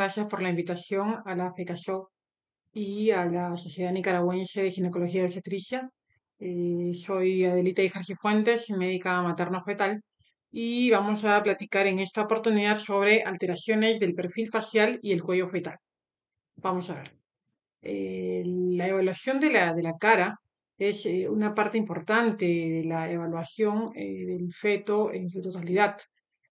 gracias por la invitación a la FECASOC y a la Sociedad Nicaragüense de Ginecología y Obstetricia. Soy Adelita Ijarsi Fuentes, médica materno-fetal, y vamos a platicar en esta oportunidad sobre alteraciones del perfil facial y el cuello fetal. Vamos a ver. La evaluación de la cara es una parte importante de la evaluación del feto en su totalidad.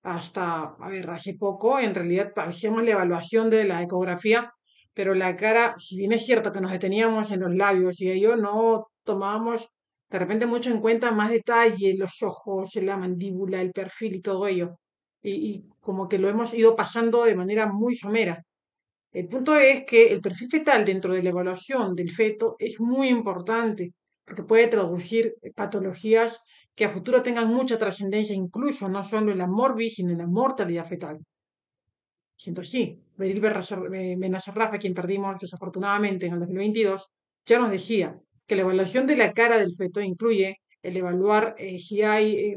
A ver, hace poco en realidad hacíamos la evaluación de la ecografía, pero la cara, si bien es cierto que nos deteníamos en los labios y ello, no tomábamos de repente mucho en cuenta más detalle, los ojos, la mandíbula, el perfil y todo ello. Y como que lo hemos ido pasando de manera muy somera. El punto es que el perfil fetal dentro de la evaluación del feto es muy importante porque puede traducir patologías que a futuro tengan mucha trascendencia, incluso no solo en la morbi, sino en la mortalidad fetal. Siento así, Beryl Benacerraf, a quien perdimos desafortunadamente en el 2022, ya nos decía que la evaluación de la cara del feto incluye el evaluar si hay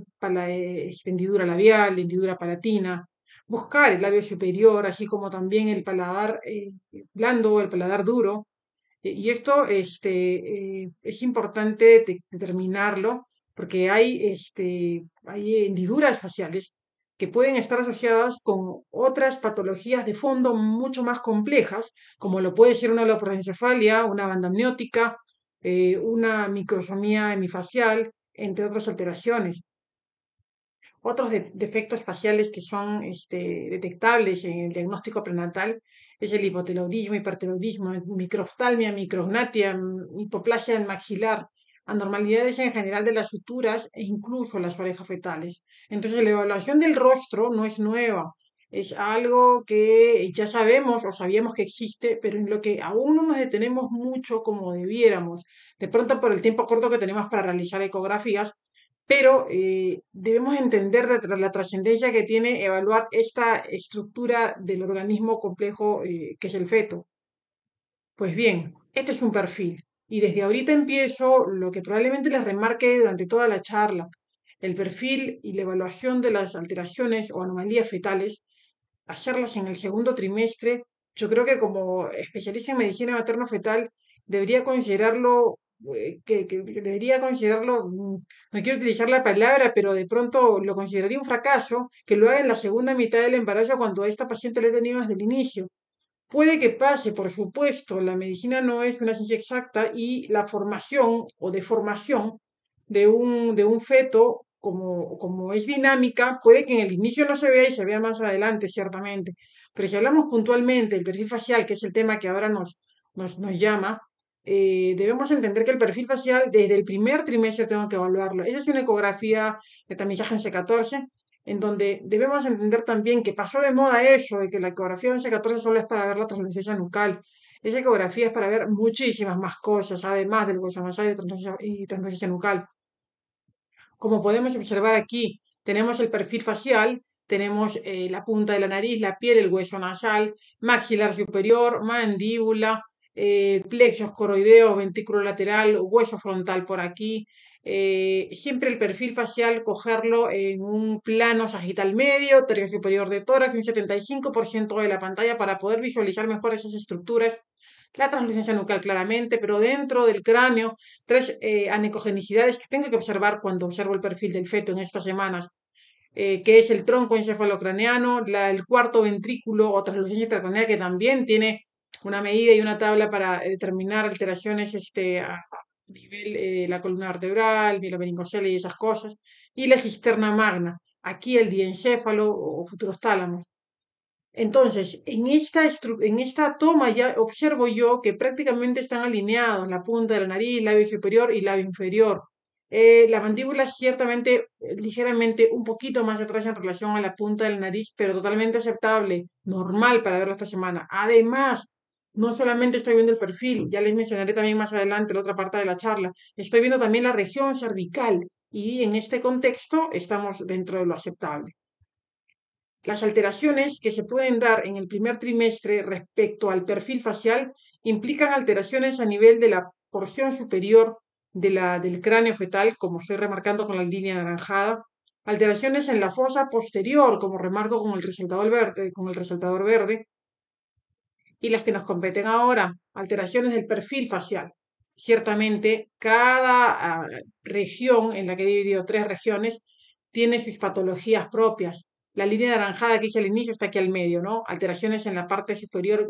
hendidura labial, hendidura palatina, buscar el labio superior, así como también el paladar blando, el paladar duro. Y esto es importante determinarlo porque hay hendiduras faciales que pueden estar asociadas con otras patologías de fondo mucho más complejas, como lo puede ser una leprosencefalia, una banda amniótica, una microsomía hemifacial, entre otras alteraciones. Otros defectos faciales que son detectables en el diagnóstico prenatal es el hipotiroidismo, hipertiroidismo, microftalmia, micrognatia, hipoplasia del maxilar, anormalidades en general de las suturas e incluso las orejas fetales. Entonces, la evaluación del rostro no es nueva, es algo que ya sabemos o sabíamos que existe, pero en lo que aún no nos detenemos mucho como debiéramos. De pronto, por el tiempo corto que tenemos para realizar ecografías, pero debemos entender la trascendencia que tiene evaluar esta estructura del organismo complejo que es el feto. Pues bien, este es un perfil y desde ahorita empiezo lo que probablemente les remarque durante toda la charla. El perfil y la evaluación de las alteraciones o anomalías fetales, hacerlas en el segundo trimestre, yo creo que como especialista en medicina materno-fetal debería considerarlo, que debería considerarlo, no quiero utilizar la palabra, pero de pronto lo consideraría un fracaso que lo haga en la segunda mitad del embarazo cuando a esta paciente le he tenido desde el inicio. Puede que pase, por supuesto, la medicina no es una ciencia exacta y la formación o deformación de un feto, como es dinámica, puede que en el inicio no se vea y se vea más adelante, ciertamente. Pero si hablamos puntualmente del perfil facial, que es el tema que ahora nos llama, debemos entender que el perfil facial desde el primer trimestre tengo que evaluarlo. Esa es una ecografía de tamizaje en C14 en donde debemos entender también que pasó de moda eso, de que la ecografía de 11-14 solo es para ver la translucencia nucal. Esa ecografía es para ver muchísimas más cosas, además del hueso nasal y translucencia nucal. Como podemos observar aquí, tenemos el perfil facial, tenemos la punta de la nariz, la piel, el hueso nasal, maxilar superior, mandíbula, plexos coroideo, ventrículo lateral, hueso frontal por aquí. Siempre el perfil facial, cogerlo en un plano sagital medio, tercio superior de tórax, un 75% de la pantalla para poder visualizar mejor esas estructuras. La translucencia nucal claramente, pero dentro del cráneo tres anecogenicidades que tengo que observar cuando observo el perfil del feto en estas semanas, que es el tronco encefalocraneano, el cuarto ventrículo o translucencia intracraneal, que también tiene una medida y una tabla para determinar alteraciones a nivel la columna vertebral, mielomeningocele y esas cosas, y la cisterna magna, aquí el diencéfalo o futuros tálamos. Entonces, en esta toma ya observo yo que prácticamente están alineados la punta de la nariz, labio superior y labio inferior. La mandíbula ciertamente ligeramente un poquito más atrás en relación a la punta de la nariz, pero totalmente aceptable, normal para verlo esta semana. Además, no solamente estoy viendo el perfil, ya les mencionaré también más adelante la otra parte de la charla, estoy viendo también la región cervical y en este contexto estamos dentro de lo aceptable. Las alteraciones que se pueden dar en el primer trimestre respecto al perfil facial implican alteraciones a nivel de la porción superior del cráneo fetal, como estoy remarcando con la línea anaranjada, alteraciones en la fosa posterior, como remarco con el resaltador verde, y las que nos competen ahora, alteraciones del perfil facial. Ciertamente, cada región, en la que he dividido tres regiones, tiene sus patologías propias. La línea naranjada que hice al inicio está aquí al medio, ¿no? Alteraciones en la parte superior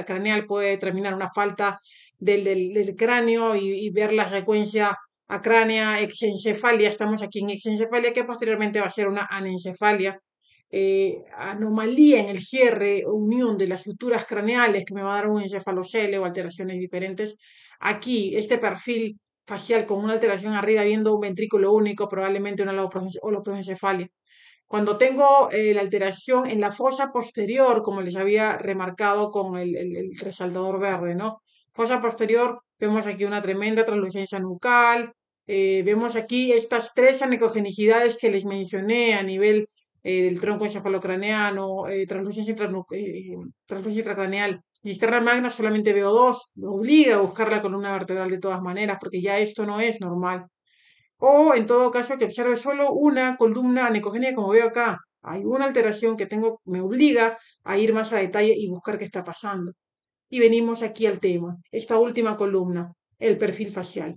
craneal puede determinar una falta del cráneo y ver la secuencia acránea, exencefalia, estamos aquí en exencefalia, que posteriormente va a ser una anencefalia, anomalía en el cierre, unión de las suturas craneales, que me va a dar un encefalocele o alteraciones diferentes. Aquí, este perfil facial con una alteración arriba, viendo un ventrículo único, probablemente una holoprosencefalia. Cuando tengo la alteración en la fosa posterior, como les había remarcado con el resaltador verde, ¿no? Fosa posterior, vemos aquí una tremenda translucencia nucal, vemos aquí estas tres anecogenicidades que les mencioné a nivel del tronco encefalocraneano, translucencia intracraneal. Cisterna magna solamente veo dos, me obliga a buscar la columna vertebral de todas maneras, porque ya esto no es normal. O en todo caso que observe solo una columna anecogénica como veo acá. Hay una alteración que tengo, me obliga a ir más a detalle y buscar qué está pasando. Y venimos aquí al tema, esta última columna, el perfil facial.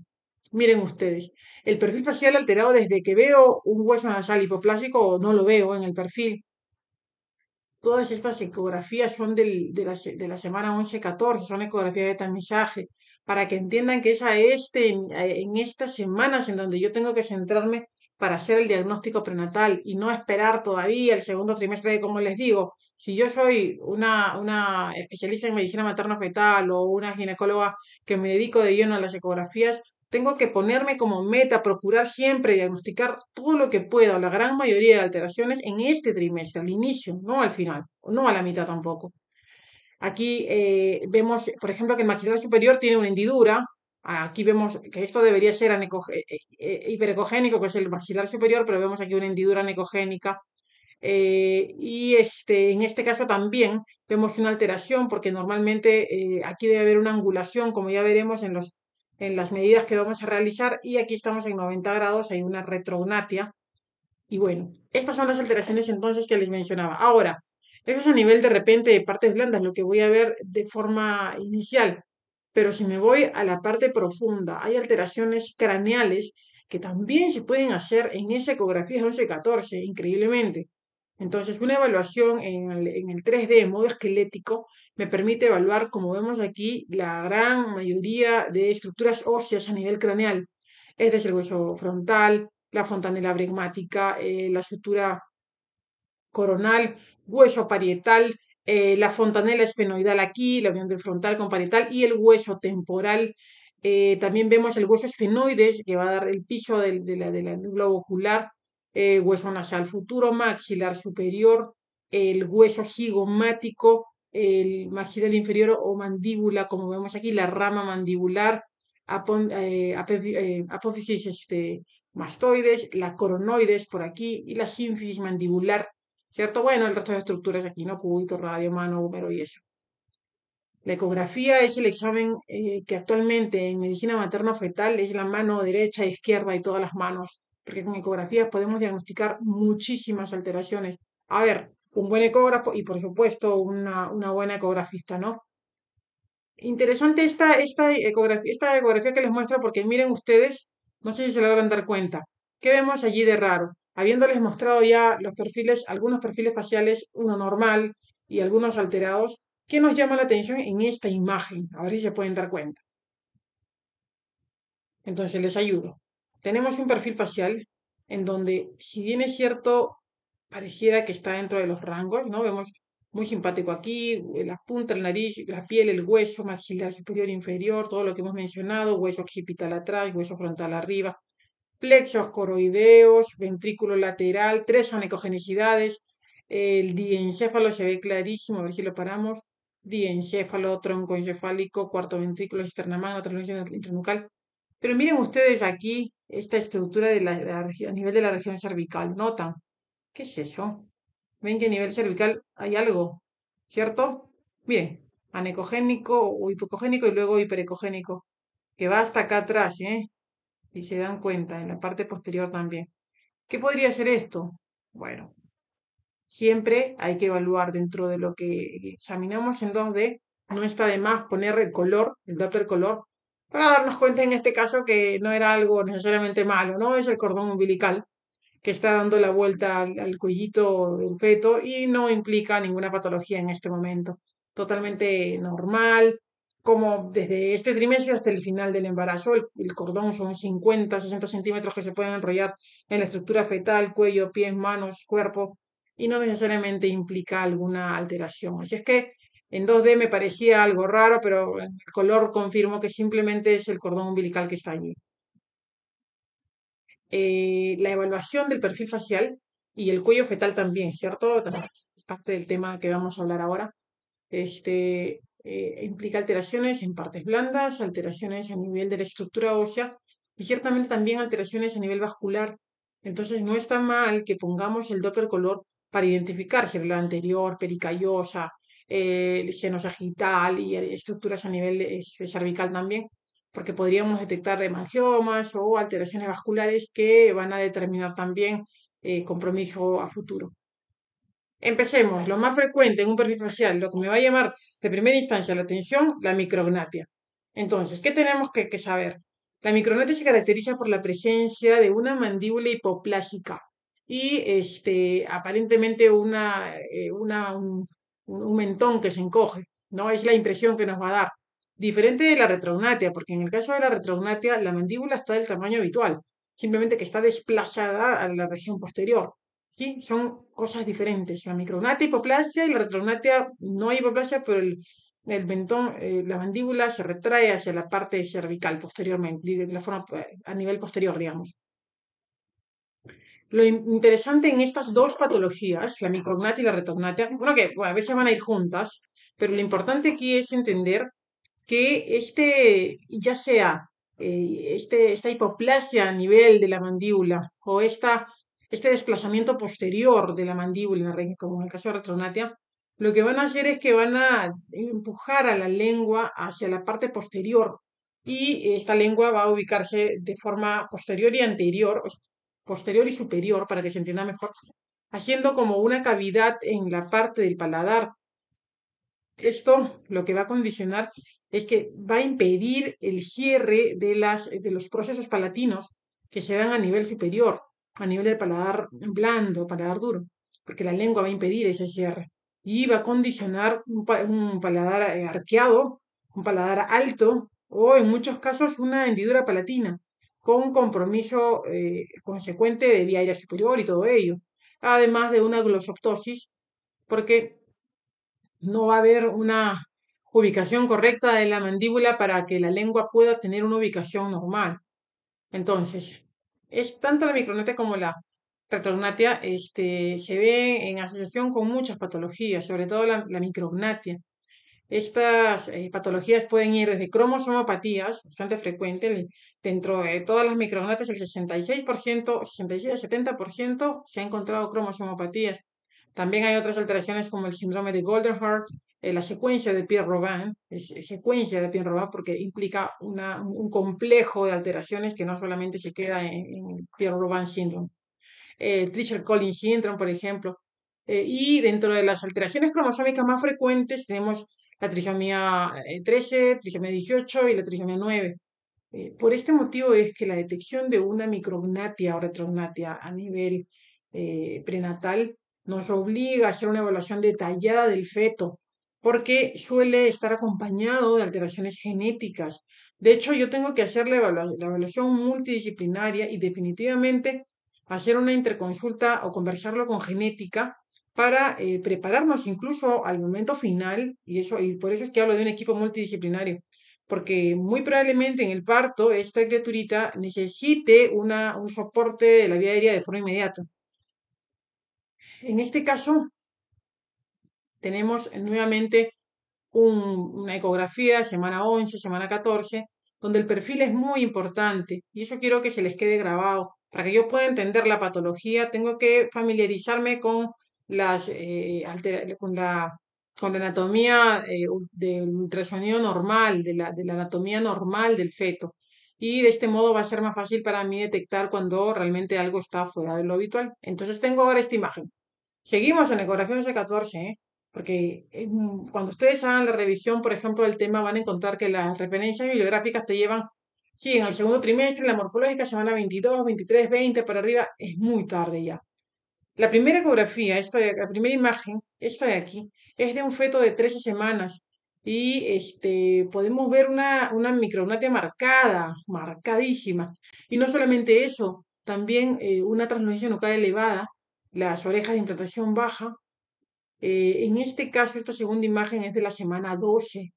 Miren ustedes, el perfil facial alterado desde que veo un hueso nasal hipoplásico no lo veo en el perfil. Todas estas ecografías son de la semana 11-14, son ecografías de tamizaje, para que entiendan que es en estas semanas en donde yo tengo que centrarme para hacer el diagnóstico prenatal y no esperar todavía el segundo trimestre de, como les digo, si yo soy una especialista en medicina materno-fetal o una ginecóloga que me dedico de lleno a las ecografías, tengo que ponerme como meta, procurar siempre diagnosticar todo lo que pueda, la gran mayoría de alteraciones en este trimestre, al inicio, no al final, no a la mitad tampoco. Aquí vemos, por ejemplo, que el maxilar superior tiene una hendidura. Aquí vemos que esto debería ser hiperecogénico, que es el maxilar superior, pero vemos aquí una hendidura anecogénica. En este caso también vemos una alteración porque normalmente aquí debe haber una angulación, como ya veremos en las medidas que vamos a realizar, y aquí estamos en 90 grados, hay una retrognatia. Y bueno, estas son las alteraciones entonces que les mencionaba. Ahora, eso es a nivel de repente de partes blandas, lo que voy a ver de forma inicial. Pero si me voy a la parte profunda, hay alteraciones craneales que también se pueden hacer en esa ecografía 11-14, increíblemente. Entonces, una evaluación en el 3D en modo esquelético me permite evaluar, como vemos aquí, la gran mayoría de estructuras óseas a nivel craneal. Es decir, el hueso frontal, la fontanela bregmática, la sutura coronal, hueso parietal, la fontanela esfenoidal aquí, la unión del frontal con parietal y el hueso temporal. También vemos el hueso esfenoides que va a dar el piso del globo ocular, hueso nasal futuro, maxilar superior, el hueso cigomático, el maxilar inferior o mandíbula, como vemos aquí, la rama mandibular, apófisis mastoides, la coronoides por aquí y la sínfisis mandibular, ¿cierto? Bueno, el resto de estructuras aquí, ¿no? Cúbito, radio, mano, húmero y eso. La ecografía es el examen que actualmente en medicina materno-fetal es la mano derecha, izquierda y todas las manos, porque con ecografías podemos diagnosticar muchísimas alteraciones. A ver, un buen ecógrafo y por supuesto una buena ecografista, ¿no? Interesante esta ecografía que les muestro porque miren ustedes, no sé si se logran dar cuenta, ¿qué vemos allí de raro? Habiéndoles mostrado ya los perfiles, algunos perfiles faciales, uno normal y algunos alterados, ¿qué nos llama la atención en esta imagen? A ver si se pueden dar cuenta. Entonces les ayudo. Tenemos un perfil facial en donde, si bien es cierto, pareciera que está dentro de los rangos, ¿no? Vemos muy simpático aquí, la punta, la nariz, la piel, el hueso maxilar superior, inferior, todo lo que hemos mencionado, hueso occipital atrás, hueso frontal arriba, plexos coroideos, ventrículo lateral, tres anecogenicidades, el diencéfalo se ve clarísimo, a ver si lo paramos, diencéfalo, tronco encefálico, cuarto ventrículo, cisterna magna, translucencia intranucal. Pero miren ustedes aquí esta estructura a nivel de la región cervical. ¿Notan? ¿Qué es eso? ¿Ven que a nivel cervical hay algo? ¿Cierto? Miren, anecogénico o hipocogénico y luego hiperecogénico, que va hasta acá atrás, ¿eh? Y se dan cuenta, en la parte posterior también. ¿Qué podría ser esto? Bueno, siempre hay que evaluar dentro de lo que examinamos en 2D, no está de más poner el color, el Doppler color, para darnos cuenta en este caso que no era algo necesariamente malo, ¿no? Es el cordón umbilical que está dando la vuelta al cuellito del feto y no implica ninguna patología en este momento. Totalmente normal, como desde este trimestre hasta el final del embarazo, el cordón son 50, 60 centímetros que se pueden enrollar en la estructura fetal, cuello, pies, manos, cuerpo, y no necesariamente implica alguna alteración. Así es que en 2D me parecía algo raro, pero en el color confirmo que simplemente es el cordón umbilical que está allí. La evaluación del perfil facial y el cuello fetal también, ¿cierto? También es parte del tema que vamos a hablar ahora. Implica alteraciones en partes blandas, alteraciones a nivel de la estructura ósea y ciertamente también alteraciones a nivel vascular. Entonces no está mal que pongamos el Doppler color para identificar si la anterior, pericallosa, el seno sagital y estructuras a nivel cervical también, porque podríamos detectar hemangiomas o alteraciones vasculares que van a determinar también compromiso a futuro. Empecemos. Lo más frecuente en un perfil facial, lo que me va a llamar de primera instancia la atención, la micrognatia. Entonces, ¿qué tenemos que saber? La micrognatia se caracteriza por la presencia de una mandíbula hipoplásica y aparentemente un mentón que se encoge, ¿no? Es la impresión que nos va a dar. Diferente de la retrognatia, porque en el caso de la retrognatia, la mandíbula está del tamaño habitual, simplemente que está desplazada a la región posterior. Sí, son cosas diferentes. La micrognatia, hipoplasia y la retrognatia, no hay hipoplasia, pero el mentón, la mandíbula se retrae hacia la parte cervical posteriormente, de la forma, a nivel posterior, digamos. Lo interesante en estas dos patologías, la micrognatia y la retrognatia, bueno, que bueno, a veces van a ir juntas, pero lo importante aquí es entender que ya sea esta hipoplasia a nivel de la mandíbula o este desplazamiento posterior de la mandíbula, como en el caso de retrognatia, lo que van a hacer es que van a empujar a la lengua hacia la parte posterior y esta lengua va a ubicarse de forma posterior y anterior, o sea, posterior y superior, para que se entienda mejor, haciendo como una cavidad en la parte del paladar. Esto lo que va a condicionar es que va a impedir el cierre de los procesos palatinos que se dan a nivel superior, a nivel del paladar blando, paladar duro, porque la lengua va a impedir ese cierre y va a condicionar un paladar arqueado, un paladar alto o en muchos casos una hendidura palatina con un compromiso consecuente de vía aérea superior y todo ello, además de una glosoptosis, porque no va a haber una ubicación correcta de la mandíbula para que la lengua pueda tener una ubicación normal. Entonces, es tanto la micrognatia como la retrognatia, se ve en asociación con muchas patologías, sobre todo la micrognatia. Estas patologías pueden ir desde cromosomopatías, bastante frecuente, dentro de todas las micrognatias, el 66%, 66 al 70% se ha encontrado cromosomopatías. También hay otras alteraciones como el síndrome de Goldenhar, la secuencia de Pierre-Robin, es secuencia de Pierre-Robin porque implica un complejo de alteraciones que no solamente se queda en Pierre-Robin syndrome. Treacher-Collins syndrome, por ejemplo. Y dentro de las alteraciones cromosómicas más frecuentes tenemos la trisomía 13, trisomía 18 y la trisomía 9. Por este motivo es que la detección de una micrognatia o retrognatia a nivel prenatal nos obliga a hacer una evaluación detallada del feto, porque suele estar acompañado de alteraciones genéticas. De hecho, yo tengo que hacer la evaluación multidisciplinaria y definitivamente hacer una interconsulta o conversarlo con genética para prepararnos incluso al momento final, y por eso es que hablo de un equipo multidisciplinario porque muy probablemente en el parto esta criaturita necesite un soporte de la vía aérea de forma inmediata. En este caso, tenemos nuevamente una ecografía, semana 11, semana 14, donde el perfil es muy importante y eso quiero que se les quede grabado. Para que yo pueda entender la patología, tengo que familiarizarme con con la anatomía del ultrasonido normal, de la anatomía normal del feto. Y de este modo va a ser más fácil para mí detectar cuando realmente algo está fuera de lo habitual. Entonces tengo ahora esta imagen. Seguimos en ecografía MC14, ¿eh? porque cuando ustedes hagan la revisión, por ejemplo, del tema, van a encontrar que las referencias bibliográficas te llevan, sí, en el segundo trimestre, la morfológica, semana 22, 23, 20, para arriba, es muy tarde ya. La primera ecografía, la primera imagen, esta de aquí, es de un feto de 13 semanas y podemos ver una micrognatia marcada, marcadísima. Y no solamente eso, también una translucencia nucal elevada, las orejas de implantación baja. En este caso, esta segunda imagen es de la semana 12.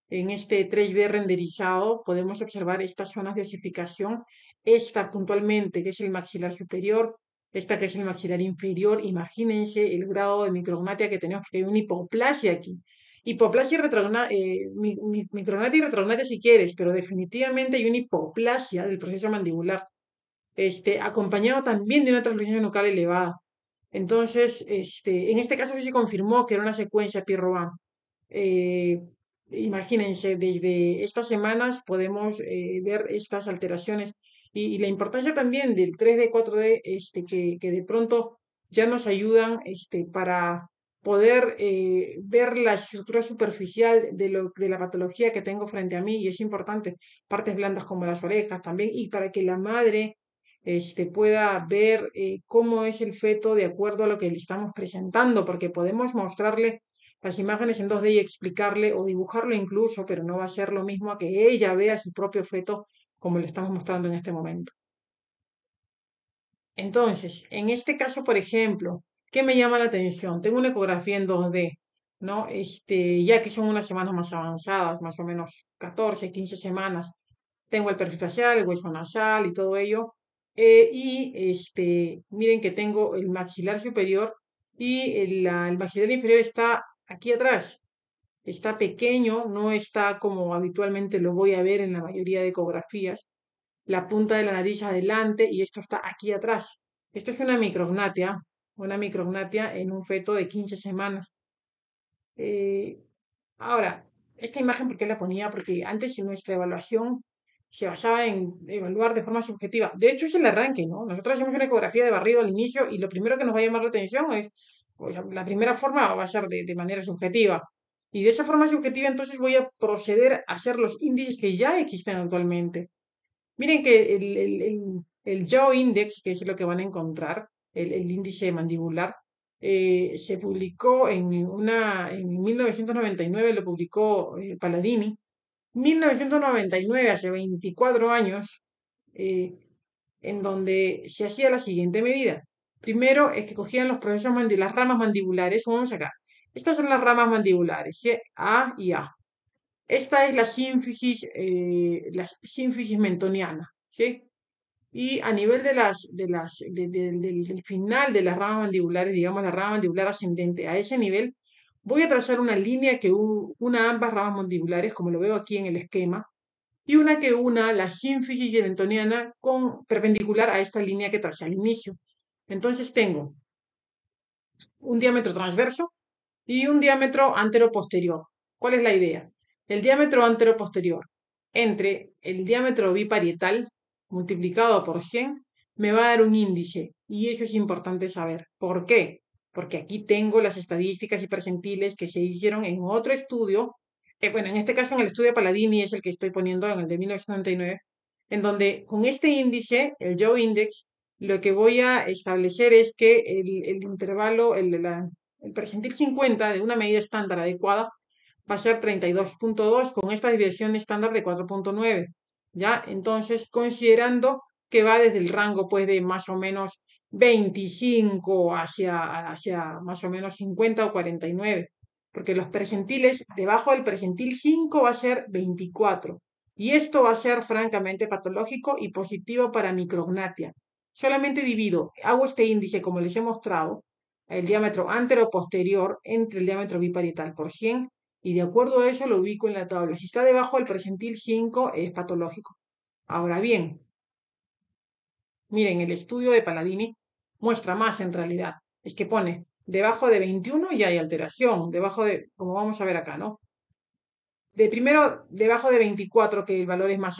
En este 3D renderizado podemos observar estas zonas de osificación, esta puntualmente que es el maxilar superior, esta que es el maxilar inferior. Imagínense el grado de micrognatia que tenemos, porque hay una hipoplasia aquí. Hipoplasia y micrognatia y retrognatia si quieres, pero definitivamente hay una hipoplasia del proceso mandibular, acompañado también de una translucencia nucal elevada. Entonces, en este caso sí se confirmó que era una secuencia Pierre-Robin. Eh, Imagínense, desde estas semanas podemos ver estas alteraciones y la importancia también del 3D, 4D, que de pronto ya nos ayudan para poder ver la estructura superficial de la patología que tengo frente a mí, y es importante, partes blandas como las orejas también, y para que la madre pueda ver cómo es el feto de acuerdo a lo que le estamos presentando, porque podemos mostrarle las imágenes en 2D y explicarle o dibujarlo incluso, pero no va a ser lo mismo a que ella vea su propio feto como le estamos mostrando en este momento. Entonces, en este caso, por ejemplo, ¿qué me llama la atención? Tengo una ecografía en 2D, ¿no? Ya que son unas semanas más avanzadas, más o menos 14, 15 semanas. Tengo el perfil facial, el hueso nasal y todo ello. Miren que tengo el maxilar superior y el maxilar inferior está aquí atrás. Está pequeño, no está como habitualmente lo voy a ver en la mayoría de ecografías. La punta de la nariz adelante y esto está aquí atrás. Esto es una micrognatia en un feto de 15 semanas. Eh, Ahora, esta imagen, ¿por qué la ponía? Porque antes en nuestra evaluación se basaba en evaluar de forma subjetiva. De hecho, es el arranque, ¿no? Nosotros hacemos una ecografía de barrido al inicio y lo primero que nos va a llamar la atención es, o sea, la primera forma va a ser de manera subjetiva. Y de esa forma subjetiva, entonces voy a proceder a hacer los índices que ya existen actualmente. Miren que el Jaw Index, que es lo que van a encontrar, el índice mandibular, se publicó en 1999, lo publicó Palladini. 1999, hace 24 años, eh, en donde se hacía la siguiente medida. Primero es que cogían los procesos las ramas mandibulares, vamos acá. Estas son las ramas mandibulares, ¿sí? A y A. Esta es la sínfisis mentoniana, ¿sí? Y a nivel del final de las ramas mandibulares, digamos la rama mandibular ascendente, a ese nivel, voy a trazar una línea que una ambas ramas mandibulares, como lo veo aquí en el esquema, y una que una la sínfisis mentoniana perpendicular a esta línea que tracé al inicio. Entonces tengo un diámetro transverso y un diámetro antero-posterior. ¿Cuál es la idea? El diámetro antero-posterior entre el diámetro biparietal multiplicado por 100 me va a dar un índice, y eso es importante saber. ¿Por qué? Porque aquí tengo las estadísticas y percentiles que se hicieron en otro estudio, bueno, en este caso en el estudio de Palladini es el que estoy poniendo en el de 1999, en donde con este índice, el Jaw Index, lo que voy a establecer es que el intervalo, el percentil 50 de una medida estándar adecuada va a ser 32.2 con esta desviación estándar de 4.9. ¿Ya? Entonces, considerando que va desde el rango pues de más o menos 25 hacia más o menos 50 o 49, porque los percentiles, debajo del percentil 5 va a ser 24. Y esto va a ser francamente patológico y positivo para micrognatia. Solamente divido, hago este índice como les he mostrado, el diámetro antero-posterior entre el diámetro biparietal por 100, y de acuerdo a eso lo ubico en la tabla. Si está debajo del percentil 5 es patológico. Ahora bien, miren, el estudio de Palladini muestra más en realidad. Es que pone debajo de 21 ya hay alteración, debajo de, como vamos a ver acá, ¿no? De primero, debajo de 24, que el valor es más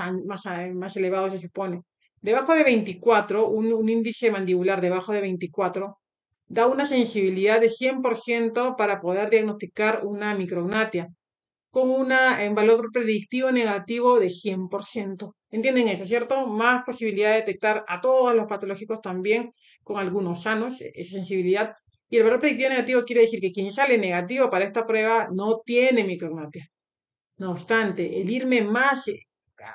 elevado, se supone. Debajo de 24, un índice mandibular debajo de 24 da una sensibilidad de 100% para poder diagnosticar una micrognatia, con un valor predictivo negativo de 100%. ¿Entienden eso, cierto? Más posibilidad de detectar a todos los patológicos también, con algunos sanos, esa sensibilidad. Y el valor predictivo negativo quiere decir que quien sale negativo para esta prueba no tiene micrognatia. No obstante, el irme más,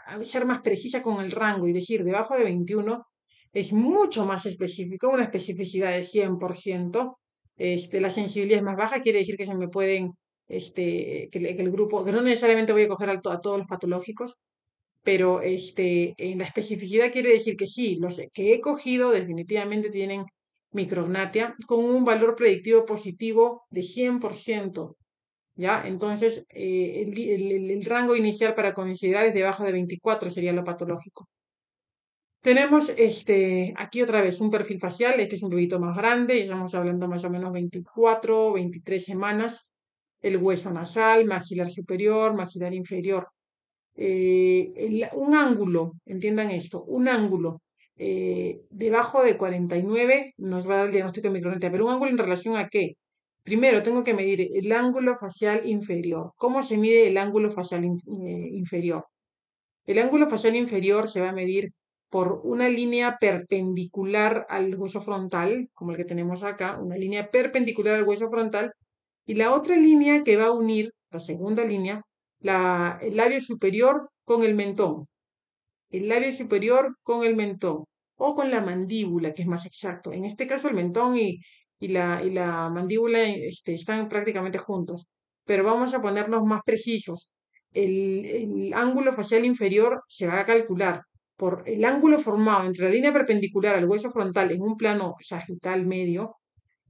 a ser más precisa con el rango y decir debajo de 21 es mucho más específico, una especificidad de 100%. La sensibilidad es más baja, quiere decir que se me pueden, que el grupo, que no necesariamente voy a coger a todos los patológicos, pero en la especificidad quiere decir que sí, los que he cogido definitivamente tienen micrognatia con un valor predictivo positivo de 100%. ¿Ya? Entonces, el rango inicial para considerar es debajo de 24, sería lo patológico. Tenemos aquí otra vez un perfil facial, este es un poquito más grande, ya estamos hablando más o menos 24, 23 semanas, el hueso nasal, maxilar superior, maxilar inferior. Un ángulo, entiendan esto, un ángulo debajo de 49 nos va a dar el diagnóstico de micrognatia, pero un ángulo en relación a qué. Primero tengo que medir el ángulo facial inferior. ¿Cómo se mide el ángulo facial inferior? El ángulo facial inferior se va a medir por una línea perpendicular al hueso frontal, como el que tenemos acá, una línea perpendicular al hueso frontal, y la otra línea que va a unir, la segunda línea, el labio superior con el mentón, el labio superior con el mentón, o con la mandíbula, que es más exacto. En este caso, el mentón y la mandíbula están prácticamente juntos, pero vamos a ponernos más precisos. El ángulo facial inferior se va a calcular por el ángulo formado entre la línea perpendicular al hueso frontal en un plano sagital medio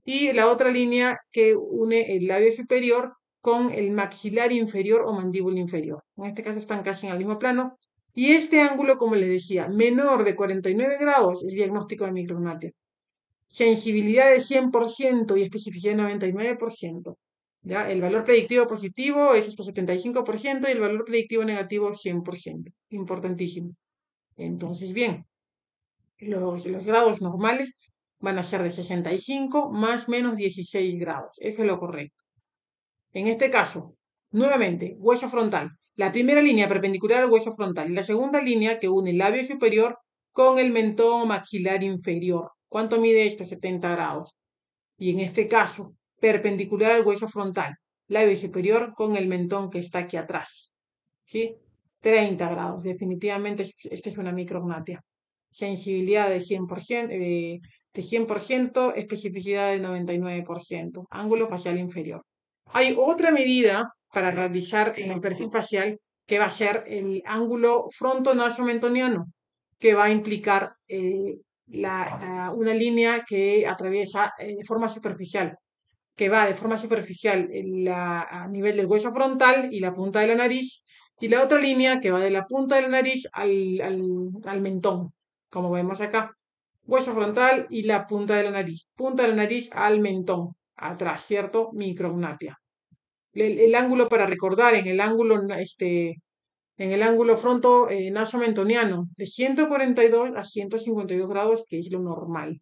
y la otra línea que une el labio superior con el maxilar inferior o mandíbula inferior. En este caso están casi en el mismo plano. Y este ángulo, como les decía, menor de 49 grados es diagnóstico de micrognatia. Sensibilidad de 100% y especificidad de 99%. ¿Ya? El valor predictivo positivo es hasta 75% y el valor predictivo negativo 100%. Importantísimo. Entonces, bien, los grados normales van a ser de 65 más menos 16 grados. Eso es lo correcto. En este caso, nuevamente, hueso frontal. La primera línea perpendicular al hueso frontal y la segunda línea que une el labio superior con el mentón maxilar inferior. ¿Cuánto mide esto? 70 grados. Y en este caso, perpendicular al hueso frontal, labio superior con el mentón que está aquí atrás. ¿Sí? 30 grados. Definitivamente esta es una micrognatia. Sensibilidad de 100%, especificidad de 99%, ángulo facial inferior. Hay otra medida para realizar en el perfil facial que va a ser el ángulo frontonasomentoniano, que va a implicar una línea que atraviesa de forma superficial, que va de forma superficial a nivel del hueso frontal y la punta de la nariz, y la otra línea que va de la punta de la nariz al mentón, como vemos acá. Hueso frontal y la punta de la nariz al mentón, atrás, ¿cierto? Micrognatia. El ángulo para recordar en el ángulo fronto nasomentoniano de 142 a 152 grados, que es lo normal.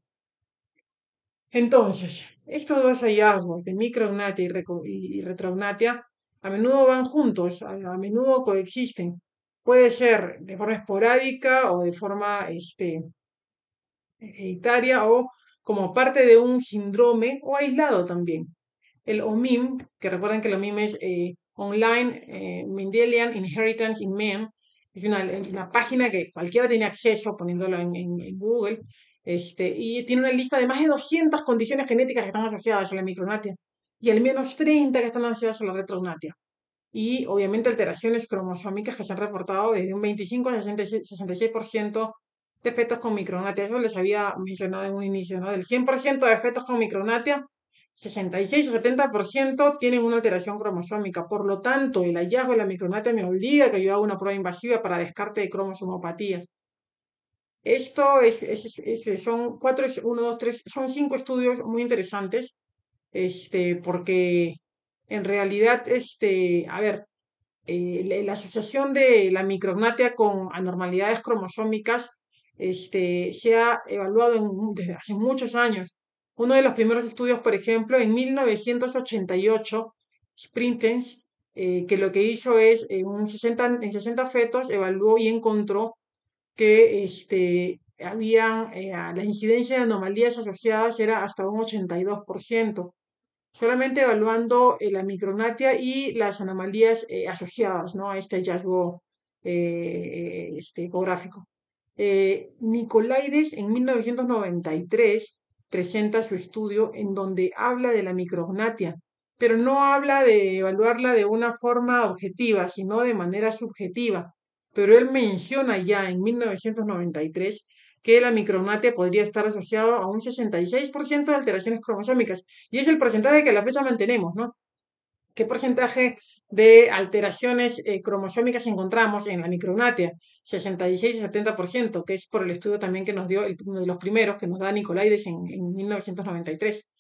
Entonces, estos dos hallazgos de micrognatia y retrognatia a menudo van juntos, a menudo coexisten. Puede ser de forma esporádica o de forma hereditaria o como parte de un síndrome o aislado también. El OMIM, que recuerden que el OMIM es Online Mendelian Inheritance in Men, es una página que cualquiera tiene acceso poniéndolo en Google, y tiene una lista de más de 200 condiciones genéticas que están asociadas a la micrognatia y al menos 30 que están asociadas a la retrognatia. Y obviamente alteraciones cromosómicas que se han reportado desde un 25 a 66% de fetos con micrognatia. Eso les había mencionado en un inicio, ¿no? Del 100% de fetos con micrognatia, 66 o 70% tienen una alteración cromosómica. Por lo tanto, el hallazgo de la micrognatia me obliga a que yo haga una prueba invasiva para descarte de cromosomopatías. Esto son uno, dos, tres, son 5 estudios muy interesantes, porque en realidad, a ver, la asociación de la micrognatia con anormalidades cromosómicas se ha evaluado desde hace muchos años. Uno de los primeros estudios, por ejemplo, en 1988, Sprintens, que lo que hizo es en 60 fetos evaluó y encontró que la incidencia de anomalías asociadas era hasta un 82%, solamente evaluando la micrognatia y las anomalías asociadas, ¿no?, a este hallazgo ecográfico. Nicolaides en 1993 presenta su estudio en donde habla de la micrognatia, pero no habla de evaluarla de una forma objetiva, sino de manera subjetiva. Pero él menciona ya en 1993 que la micrognatia podría estar asociado a un 66% de alteraciones cromosómicas. Y es el porcentaje que a la fecha mantenemos, ¿no? ¿Qué porcentaje de alteraciones cromosómicas encontramos en la micrognatia? 66 y 70%, que es por el estudio también que nos dio uno de los primeros, que nos da Nicolaides en 1993.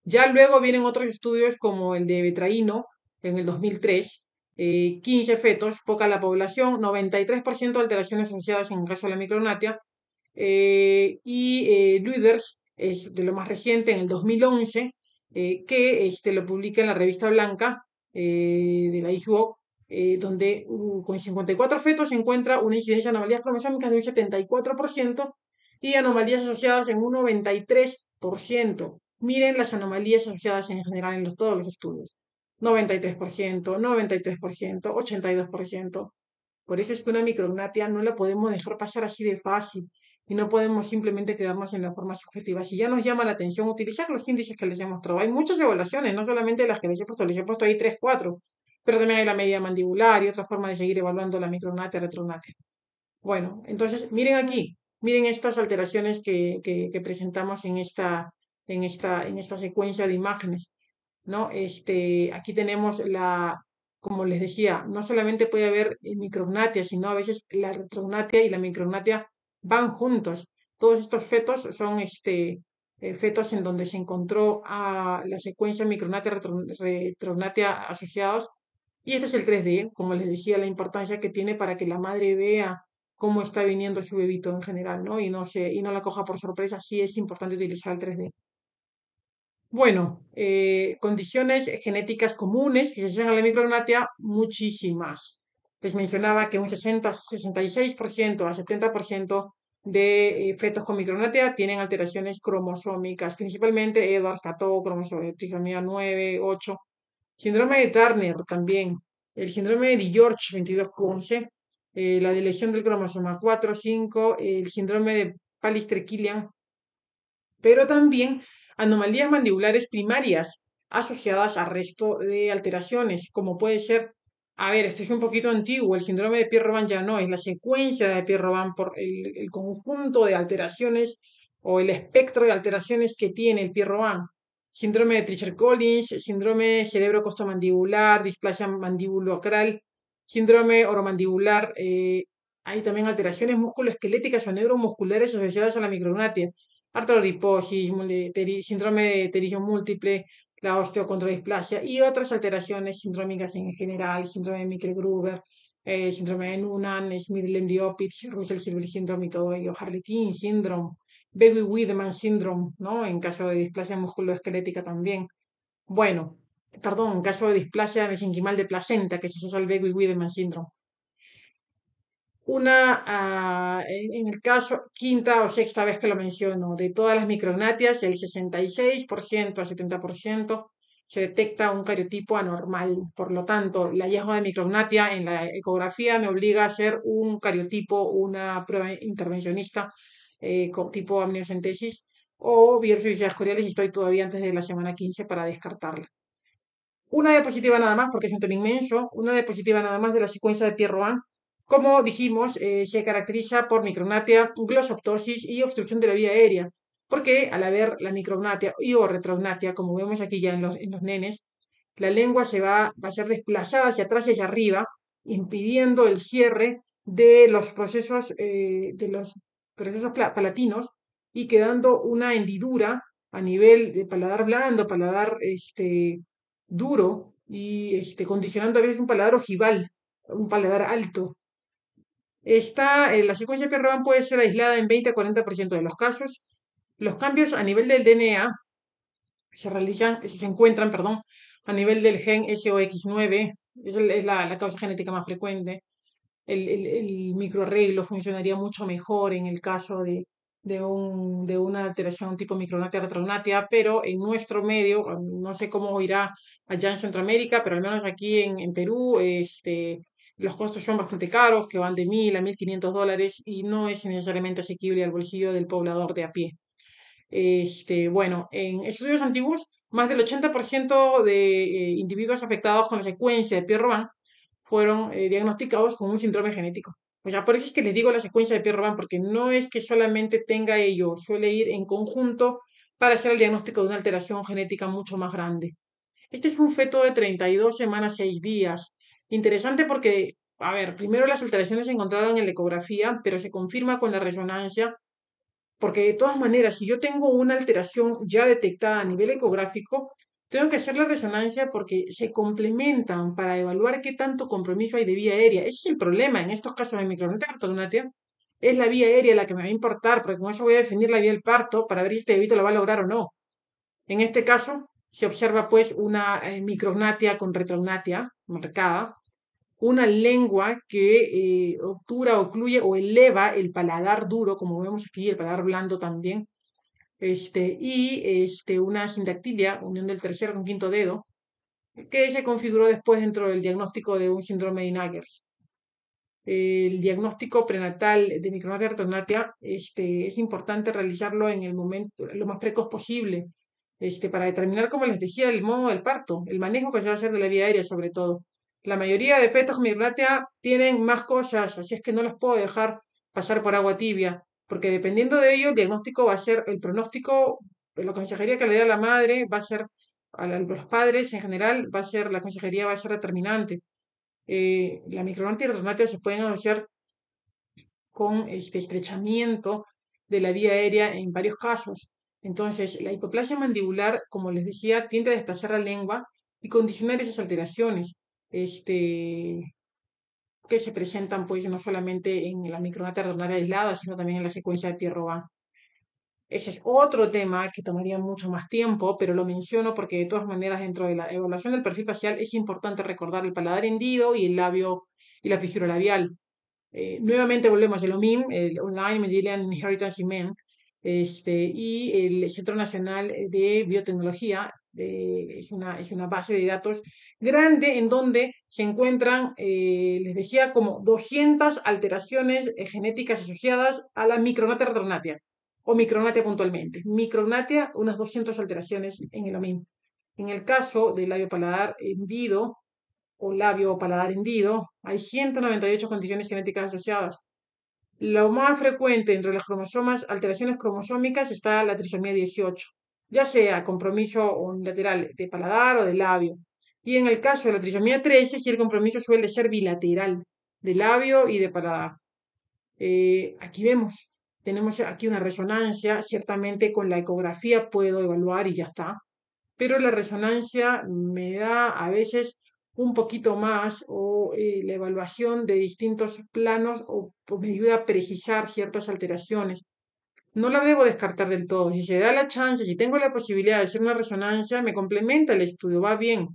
Ya luego vienen otros estudios como el de Betraíno en el 2003, 15 fetos, poca la población, 93% de alteraciones asociadas en el caso de la micrognatia, Lueders es de lo más reciente, en el 2011, que lo publica en la revista Blanca de la ISUOC, donde con 54 fetos se encuentra una incidencia de anomalías cromosómicas de un 74% y anomalías asociadas en un 93%. Miren las anomalías asociadas en general en todos los estudios. 93%, 93%, 82%. Por eso es que una micrognatia no la podemos dejar pasar así de fácil y no podemos simplemente quedarnos en la forma subjetiva. Si ya nos llama la atención utilizar los índices que les he mostrado, hay muchas evaluaciones, no solamente las que les he puesto ahí 3 4, pero también hay la medida mandibular y otra forma de seguir evaluando la micrognatia, retrognatia. Bueno, entonces miren aquí, miren estas alteraciones que presentamos en esta secuencia de imágenes, ¿no? Aquí tenemos como les decía, no solamente puede haber micrognatia, sino a veces la retrognatia y la micrognatia van juntos. Todos estos fetos son fetos en donde se encontró la secuencia micrognatia, retrognatia asociados. Y este es el 3D, como les decía, la importancia que tiene para que la madre vea cómo está viniendo su bebito en general, ¿no? Y no la coja por sorpresa, sí es importante utilizar el 3D. Bueno, condiciones genéticas comunes que se asocian a la micrognatia, muchísimas. Les mencionaba que un 66% a 70% de fetos con micrognatia tienen alteraciones cromosómicas, principalmente Edwards, Cató, trisomía 9, 8. Síndrome de Turner también. El síndrome de George 2211, la deleción del cromosoma 4, 5, el síndrome de Pallister-Killian, pero también anomalías mandibulares primarias asociadas al resto de alteraciones, como puede ser, a ver, este es un poquito antiguo, el síndrome de Pierre-Robin ya no, es la secuencia de Pierre-Robin por el conjunto de alteraciones o el espectro de alteraciones que tiene el Pierre-Robin. Síndrome de Treacher-Collins, síndrome cerebro-costomandibular, displasia mandíbulo-acral, síndrome oromandibular, hay también alteraciones musculoesqueléticas o neuromusculares asociadas a la micrognatia, artrodiposis, síndrome de pterigo múltiple, la osteocondrodisplasia y otras alteraciones sindrómicas en general, síndrome de Mickel-Gruber, síndrome de Noonan, Smith-Lemli-Opitz, Russell-Silver syndrome y todo ello, Harlequin syndrome, Bewey-Wiedemann syndrome, ¿no? En caso de displasia musculoesquelética también. Bueno, perdón, en caso de displasia mesenquimal de placenta, que se asocia al Bewey-Wiedemann syndrome. En el caso, quinta o sexta vez que lo menciono, de todas las micrognatias, el 66% a 70% se detecta un cariotipo anormal. Por lo tanto, el hallazgo de micrognatia en la ecografía me obliga a hacer un cariotipo, una prueba intervencionista con tipo amniocentesis o biopsias escoriales y estoy todavía antes de la semana 15 para descartarla. Una diapositiva nada más, porque es un tema inmenso, una diapositiva nada más de la secuencia de Pierre-Robin. Como dijimos, se caracteriza por micrognatia, glosoptosis y obstrucción de la vía aérea, porque al haber la micrognatia y o retrognatia, como vemos aquí ya en los nenes, la lengua va a ser desplazada hacia atrás y hacia arriba, impidiendo el cierre de los procesos palatinos y quedando una hendidura a nivel de paladar blando, paladar duro y condicionando a veces un paladar ojival, un paladar alto. La secuencia Pierre-Robin puede ser aislada en 20 a 40% de los casos. Los cambios a nivel del DNA se realizan, se encuentran, perdón, a nivel del gen SOX9, es la causa genética más frecuente. El microarreglo funcionaría mucho mejor en el caso de una alteración tipo micronatia retrognatia, pero en nuestro medio, no sé cómo irá allá en Centroamérica, pero al menos aquí en Perú, los costos son bastante caros, que van de 1.000 a 1.500 dólares y no es necesariamente asequible al bolsillo del poblador de a pie. Bueno, en estudios antiguos, más del 80% de individuos afectados con la secuencia de Pierre-Robin fueron diagnosticados con un síndrome genético. O sea, por eso es que les digo la secuencia de Pierre-Robin, porque no es que solamente tenga ello, suele ir en conjunto para hacer el diagnóstico de una alteración genética mucho más grande. Este es un feto de 32 semanas, 6 días. Interesante porque, a ver, primero las alteraciones se encontraron en la ecografía, pero se confirma con la resonancia porque de todas maneras, si yo tengo una alteración ya detectada a nivel ecográfico, tengo que hacer la resonancia porque se complementan para evaluar qué tanto compromiso hay de vía aérea. Ese es el problema en estos casos de micronatia ortognatia. Es la vía aérea la que me va a importar, porque con eso voy a definir la vía del parto para ver si este bebito lo va a lograr o no. En este caso, se observa pues una micrognatia con retrognatia marcada, una lengua que obtura, ocluye o eleva el paladar duro, como vemos aquí, el paladar blando también, una sindactilia, unión del tercer con quinto dedo, que se configuró después dentro del diagnóstico de un síndrome de Naggers. El diagnóstico prenatal de micronatia retornatia es importante realizarlo en el momento, lo más precoz posible, para determinar, como les decía, el modo del parto, el manejo que se va a hacer de la vía aérea sobre todo. La mayoría de fetos con micronatia tienen más cosas, así es que no los puedo dejar pasar por agua tibia, porque dependiendo de ello, el diagnóstico va a ser, el pronóstico, la consejería que le dé a la madre va a ser, los padres en general, va a ser, la consejería va a ser determinante. La micronatia y retornatia se pueden asociar con este estrechamiento de la vía aérea en varios casos. Entonces, la hipoplasia mandibular, como les decía, tiende a desplazar la lengua y condicionar esas alteraciones que se presentan pues no solamente en la micronatia retornatia aislada, sino también en la secuencia de Pierre-Robin. Ese es otro tema que tomaría mucho más tiempo, pero lo menciono porque de todas maneras dentro de la evaluación del perfil facial es importante recordar el paladar hendido y el labio y la fisura labial. Nuevamente volvemos al OMIM, el Online Mendelian Inheritance in Men, y el Centro Nacional de Biotecnología, es una base de datos grande en donde se encuentran, les decía, como 200 alteraciones genéticas asociadas a la micronatia retornatia o micronatia puntualmente. Micronatia, unas 200 alteraciones en el OMIM. En el caso del labio paladar hendido, o labio o paladar hendido, hay 198 condiciones genéticas asociadas. Lo más frecuente entre las cromosomas, alteraciones cromosómicas, está la trisomía 18, ya sea compromiso unilateral de paladar o de labio. Y en el caso de la trisomía 13, sí el compromiso suele ser bilateral, de labio y de paladar. Aquí vemos, tenemos aquí una resonancia, ciertamente con la ecografía puedo evaluar y ya está, pero la resonancia me da a veces un poquito más o la evaluación de distintos planos o me ayuda a precisar ciertas alteraciones. No la debo descartar del todo. Si se da la chance, si tengo la posibilidad de hacer una resonancia, me complementa el estudio, va bien.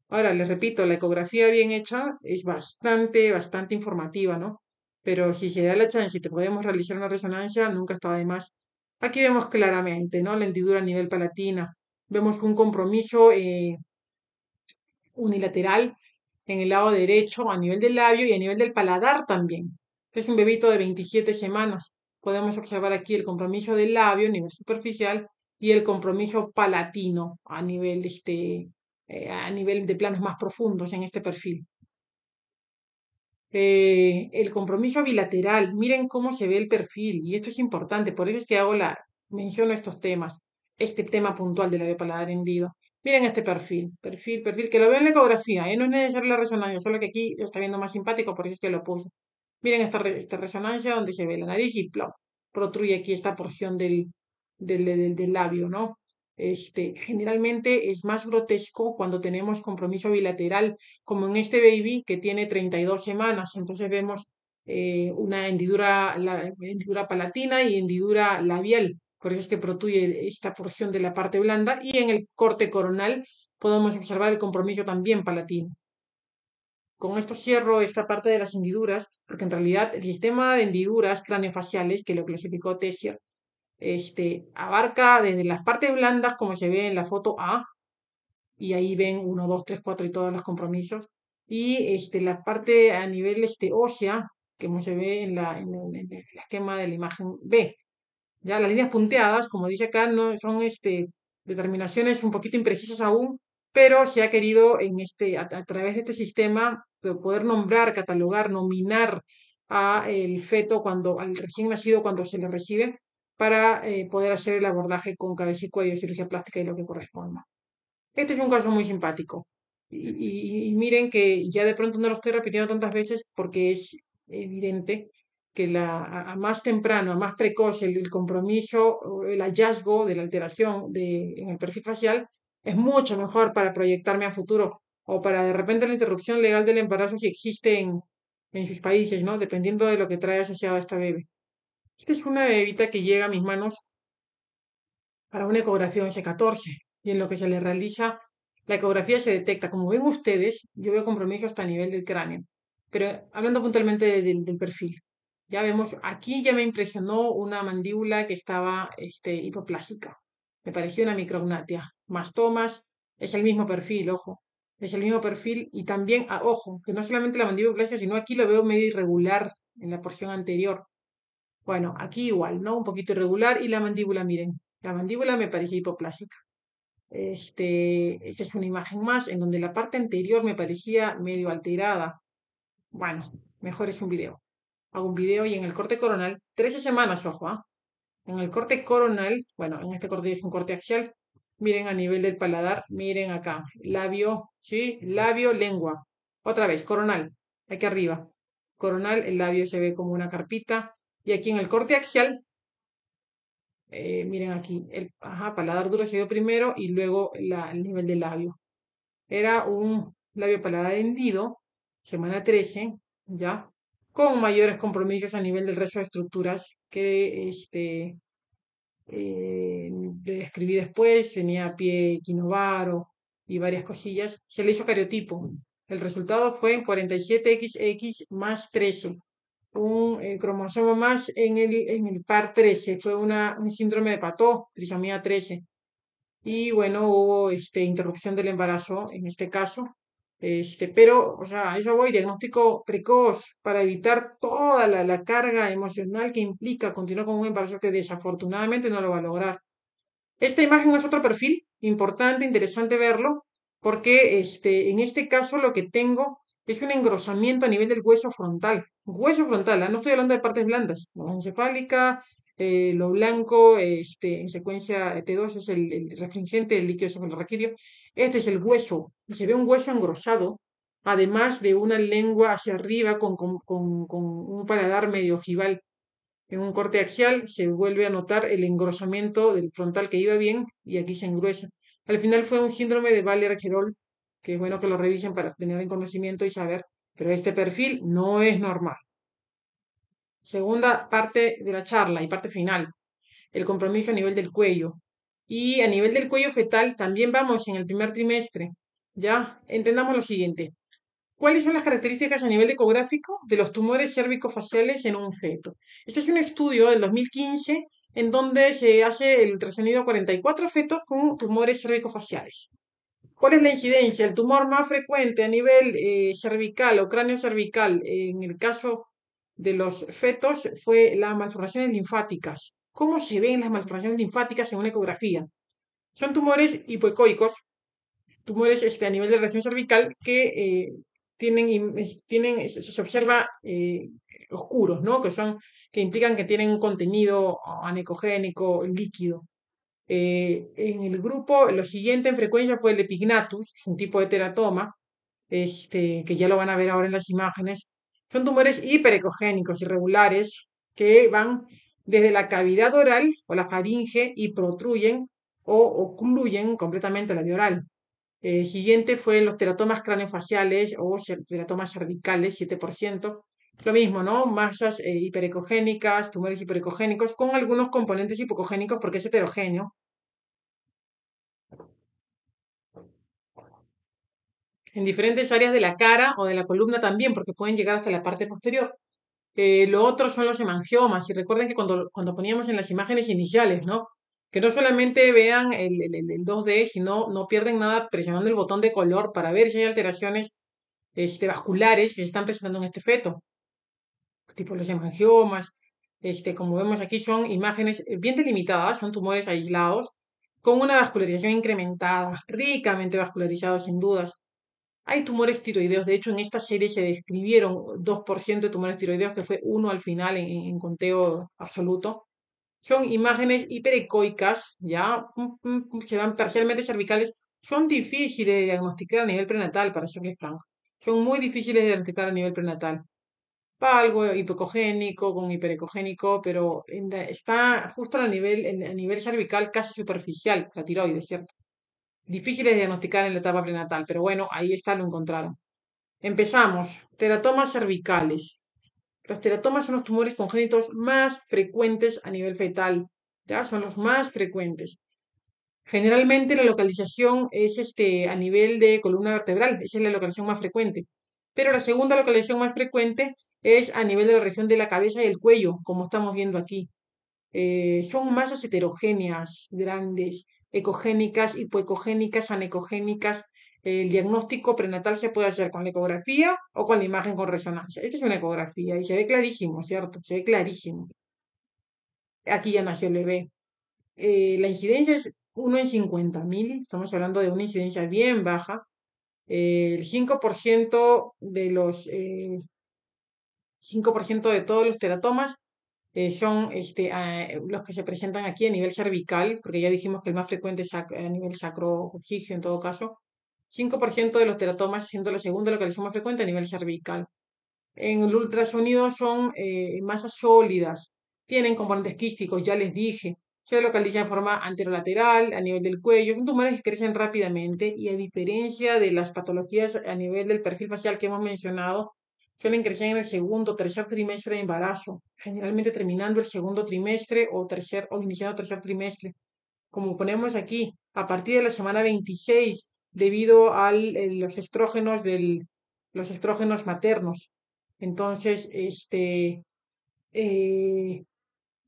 Ahora, les repito, la ecografía bien hecha es bastante informativa, ¿no? Pero si se da la chance y te podemos realizar una resonancia, nunca está de más. Aquí vemos claramente, ¿no? La hendidura a nivel palatina. Vemos un compromiso unilateral en el lado derecho a nivel del labio y a nivel del paladar también. Es un bebito de 27 semanas. Podemos observar aquí el compromiso del labio a nivel superficial y el compromiso palatino a nivel de planos más profundos en este perfil. El compromiso bilateral, miren cómo se ve el perfil, y esto es importante, por eso es que menciono estos temas, este tema puntual de la paladar hendido. Miren este perfil, que lo veo en la ecografía, no es necesaria la resonancia, solo que aquí se está viendo más simpático, por eso es que lo puse. Miren esta resonancia donde se ve la nariz y plop, protruye aquí esta porción del labio, ¿no? Generalmente es más grotesco cuando tenemos compromiso bilateral, como en este baby que tiene 32 semanas. Entonces vemos una hendidura palatina y hendidura labial por eso es que protruye esta porción de la parte blanda, y en el corte coronal podemos observar el compromiso también palatino. Con esto cierro esta parte de las hendiduras, porque en realidad el sistema de hendiduras craneofaciales, que lo clasificó Tessier, abarca desde las partes blandas, como se ve en la foto A, y ahí ven 1, 2, 3, 4 y todos los compromisos, y la parte a nivel ósea, como se ve en el esquema de la imagen B. Ya las líneas punteadas, como dice acá, no son determinaciones un poquito imprecisas aún, pero se ha querido a través de este sistema poder nombrar, catalogar, nominar a el feto al recién nacido cuando se le recibe, para poder hacer el abordaje con cabeza y cuello, cirugía plástica y lo que corresponda. Este es un caso muy simpático. Y miren que ya de pronto no lo estoy repitiendo tantas veces porque es evidente que a más temprano, a más precoz el compromiso, o el hallazgo de la alteración en el perfil facial es mucho mejor para proyectarme a futuro, o para de repente la interrupción legal del embarazo si existe en sus países, ¿no? Dependiendo de lo que trae asociado a esta bebé. Esta es una bebita que llega a mis manos para una ecografía 11-14, y en lo que se le realiza la ecografía se detecta, como ven ustedes, yo veo compromiso hasta a nivel del cráneo, pero hablando puntualmente del perfil, ya vemos, aquí ya me impresionó una mandíbula que estaba hipoplásica, me pareció una micrognatia, mastomas, es el mismo perfil, ojo, es el mismo perfil, y también, ojo, que no solamente la mandíbula plástica, sino aquí lo veo medio irregular en la porción anterior. Bueno, aquí igual, ¿no? Un poquito irregular, y la mandíbula, miren, la mandíbula me parecía hipoplásica. Esta es una imagen más en donde la parte anterior me parecía medio alterada. Bueno, mejor es un video. Hago un video, y en el corte coronal, 13 semanas, ojo, ¿ah? En el corte coronal, bueno, en este corte es un corte axial. Miren a nivel del paladar, miren acá, labio, ¿sí? Labio, lengua. Otra vez, coronal, aquí arriba. Coronal, el labio se ve como una carpita. Y aquí en el corte axial, miren aquí, paladar duro se dio primero, y luego el nivel del labio. Era un labio paladar hendido, semana 13, ya, con mayores compromisos a nivel del resto de estructuras que le describí después. Tenía pie equinovaro y varias cosillas. Se le hizo cariotipo. El resultado fue 47XX más 13, un cromosoma más en el par 13. Fue un síndrome de Pató, trisomía 13. Y bueno, hubo interrupción del embarazo en este caso. Pero, o sea, a eso voy, diagnóstico precoz para evitar toda la carga emocional que implica continuar con un embarazo que desafortunadamente no lo va a lograr. Esta imagen es otro perfil importante, interesante verlo, porque en este caso lo que tengo es un engrosamiento a nivel del hueso frontal. Hueso frontal, no estoy hablando de partes blandas, la base encefálica, lo blanco, en secuencia T2 es el restringente, el líquido cefalorraquídeo. Este es el hueso, y se ve un hueso engrosado, además de una lengua hacia arriba con un paladar medio ojival. En un corte axial se vuelve a notar el engrosamiento del frontal que iba bien, y aquí se engruesa. Al final fue un síndrome de Baller-Gerol, que es bueno que lo revisen para tener en conocimiento y saber, pero este perfil no es normal. Segunda parte de la charla y parte final, el compromiso a nivel del cuello. Y a nivel del cuello fetal también vamos en el primer trimestre. Ya entendamos lo siguiente. ¿Cuáles son las características a nivel ecográfico de los tumores cérvico-faciales en un feto? Este es un estudio del 2015 en donde se hace el ultrasonido a 44 fetos con tumores cérvico-faciales. ¿Cuál es la incidencia? El tumor más frecuente a nivel cervical o cráneo cervical en el caso de los fetos fue las malformaciones linfáticas. ¿Cómo se ven las malformaciones linfáticas en una ecografía? Son tumores hipoecoicos, tumores a nivel de región cervical que se observa oscuros, ¿no? Que implican que tienen un contenido anecogénico líquido. En el grupo, lo siguiente en frecuencia fue el epignatus, un tipo de teratoma, que ya lo van a ver ahora en las imágenes. Son tumores hiperecogénicos irregulares que van desde la cavidad oral o la faringe y protruyen o ocluyen completamente la vía oral. Siguiente fue los teratomas craneofaciales o teratomas cervicales, 7%. Lo mismo, ¿no? Masas hiperecogénicas, tumores hiperecogénicos, con algunos componentes hipocogénicos porque es heterogéneo. En diferentes áreas de la cara o de la columna también, porque pueden llegar hasta la parte posterior. Lo otro son los hemangiomas. Y recuerden que cuando poníamos en las imágenes iniciales, ¿no? Que no solamente vean el 2D, sino no pierden nada presionando el botón de color para ver si hay alteraciones vasculares que se están presentando en este feto, tipo los hemangiomas. Como vemos aquí, son imágenes bien delimitadas, son tumores aislados, con una vascularización incrementada, ricamente vascularizados sin dudas. Hay tumores tiroideos, de hecho en esta serie se describieron 2% de tumores tiroideos, que fue uno al final en conteo absoluto. Son imágenes hiperecoicas, ya se dan parcialmente cervicales, son difíciles de diagnosticar a nivel prenatal, para serles franco. Son muy difíciles de diagnosticar a nivel prenatal. Va algo hipocogénico con hiperecogénico, pero está justo a nivel cervical casi superficial, la tiroides, ¿cierto? Difíciles de diagnosticar en la etapa prenatal, pero bueno, ahí está, lo encontraron. Empezamos. Teratomas cervicales. Los teratomas son los tumores congénitos más frecuentes a nivel fetal. ¿Ya? Son los más frecuentes. Generalmente la localización es a nivel de columna vertebral, esa es la localización más frecuente. Pero la segunda localización más frecuente es a nivel de la región de la cabeza y el cuello, como estamos viendo aquí. Son masas heterogéneas, grandes, ecogénicas, hipoecogénicas, anecogénicas. El diagnóstico prenatal se puede hacer con la ecografía o con la imagen con resonancia. Esta es una ecografía y se ve clarísimo, ¿cierto? Se ve clarísimo. Aquí ya nació el bebé. La incidencia es 1 en 50.000, estamos hablando de una incidencia bien baja. El 5% de los 5% de todos los teratomas son los que se presentan aquí a nivel cervical, porque ya dijimos que el más frecuente es a nivel sacro-oxígeno en todo caso. 5% de los teratomas, siendo la segunda localización más frecuente a nivel cervical. En el ultrasonido son masas sólidas, tienen componentes quísticos, ya les dije. Se localizan en forma anterolateral, a nivel del cuello. Son tumores que crecen rápidamente y a diferencia de las patologías a nivel del perfil facial que hemos mencionado, suelen crecer en el segundo o tercer trimestre de embarazo, generalmente terminando el segundo trimestre o iniciando el tercer trimestre. Como ponemos aquí, a partir de la semana 26, debido a los estrógenos maternos. Entonces, eh,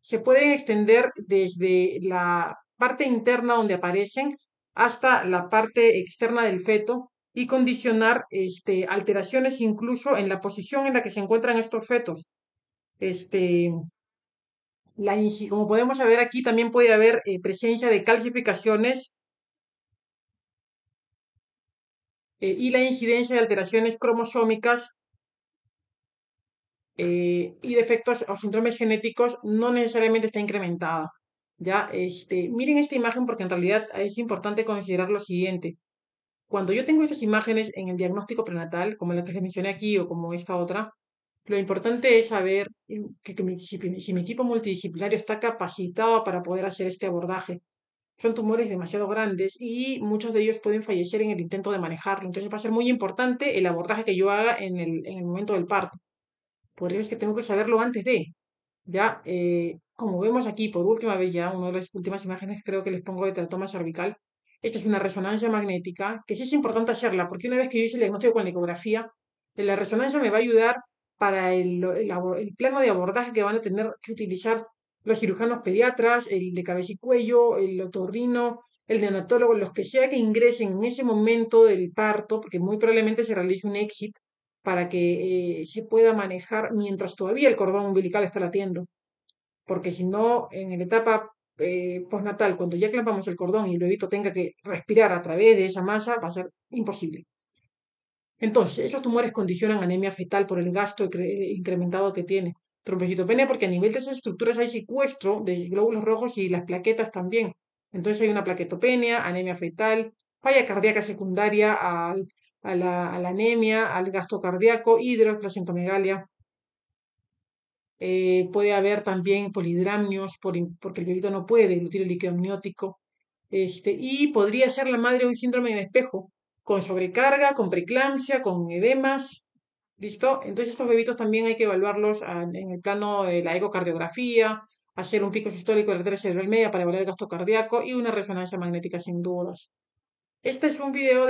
se pueden extender desde la parte interna donde aparecen hasta la parte externa del feto y condicionar alteraciones incluso en la posición en la que se encuentran estos fetos. Este, como podemos ver aquí, también puede haber presencia de calcificaciones y la incidencia de alteraciones cromosómicas y defectos o síndromes genéticos no necesariamente está incrementada. Ya, miren esta imagen porque en realidad es importante considerar lo siguiente. Cuando yo tengo estas imágenes en el diagnóstico prenatal, como la que les mencioné aquí o como esta otra, lo importante es saber si mi equipo multidisciplinario está capacitado para poder hacer este abordaje. Son tumores demasiado grandes y muchos de ellos pueden fallecer en el intento de manejarlo. Entonces va a ser muy importante el abordaje que yo haga en el momento del parto. Por eso es que tengo que saberlo antes de. Ya, como vemos aquí por última vez ya, una de las últimas imágenes creo que les pongo de teratoma cervical. Esta es una resonancia magnética, que sí es importante hacerla, porque una vez que yo hice el diagnóstico con la ecografía, la resonancia me va a ayudar para el plano de abordaje que van a tener que utilizar los cirujanos pediatras, el de cabeza y cuello, el otorrino, el neonatólogo, los que sea que ingresen en ese momento del parto, porque muy probablemente se realice un exit para que se pueda manejar mientras todavía el cordón umbilical está latiendo. Porque si no, en la etapa postnatal, cuando ya clampamos el cordón y el bebito tenga que respirar a través de esa masa, va a ser imposible. Entonces, esos tumores condicionan anemia fetal por el gasto incrementado que tiene. Trombocitopenia porque a nivel de esas estructuras hay secuestro de glóbulos rojos y las plaquetas también. Entonces hay una plaquetopenia, anemia fetal, falla cardíaca secundaria a la anemia, al gasto cardíaco, hidroplacentomegalia. Puede haber también polidramnios porque el bebito no puede emitir el líquido amniótico. Y podría ser la madre un síndrome de espejo, con sobrecarga, con preeclampsia, con edemas. ¿Listo? Entonces estos bebitos también hay que evaluarlos en el plano de la ecocardiografía, hacer un pico sistólico de la arteria cerebral media para evaluar el gasto cardíaco y una resonancia magnética sin dudas. Este es un video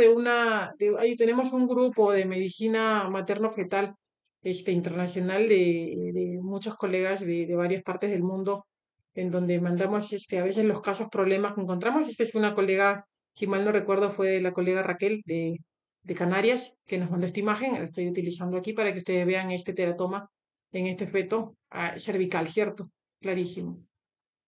ahí tenemos un grupo de medicina materno-fetal internacional de muchos colegas de varias partes del mundo, en donde mandamos a veces los casos, problemas que encontramos. Esta es una colega, si mal no recuerdo, fue la colega Raquel de Canarias, que nos mandó esta imagen. La estoy utilizando aquí para que ustedes vean este teratoma en este feto cervical, ¿cierto? Clarísimo.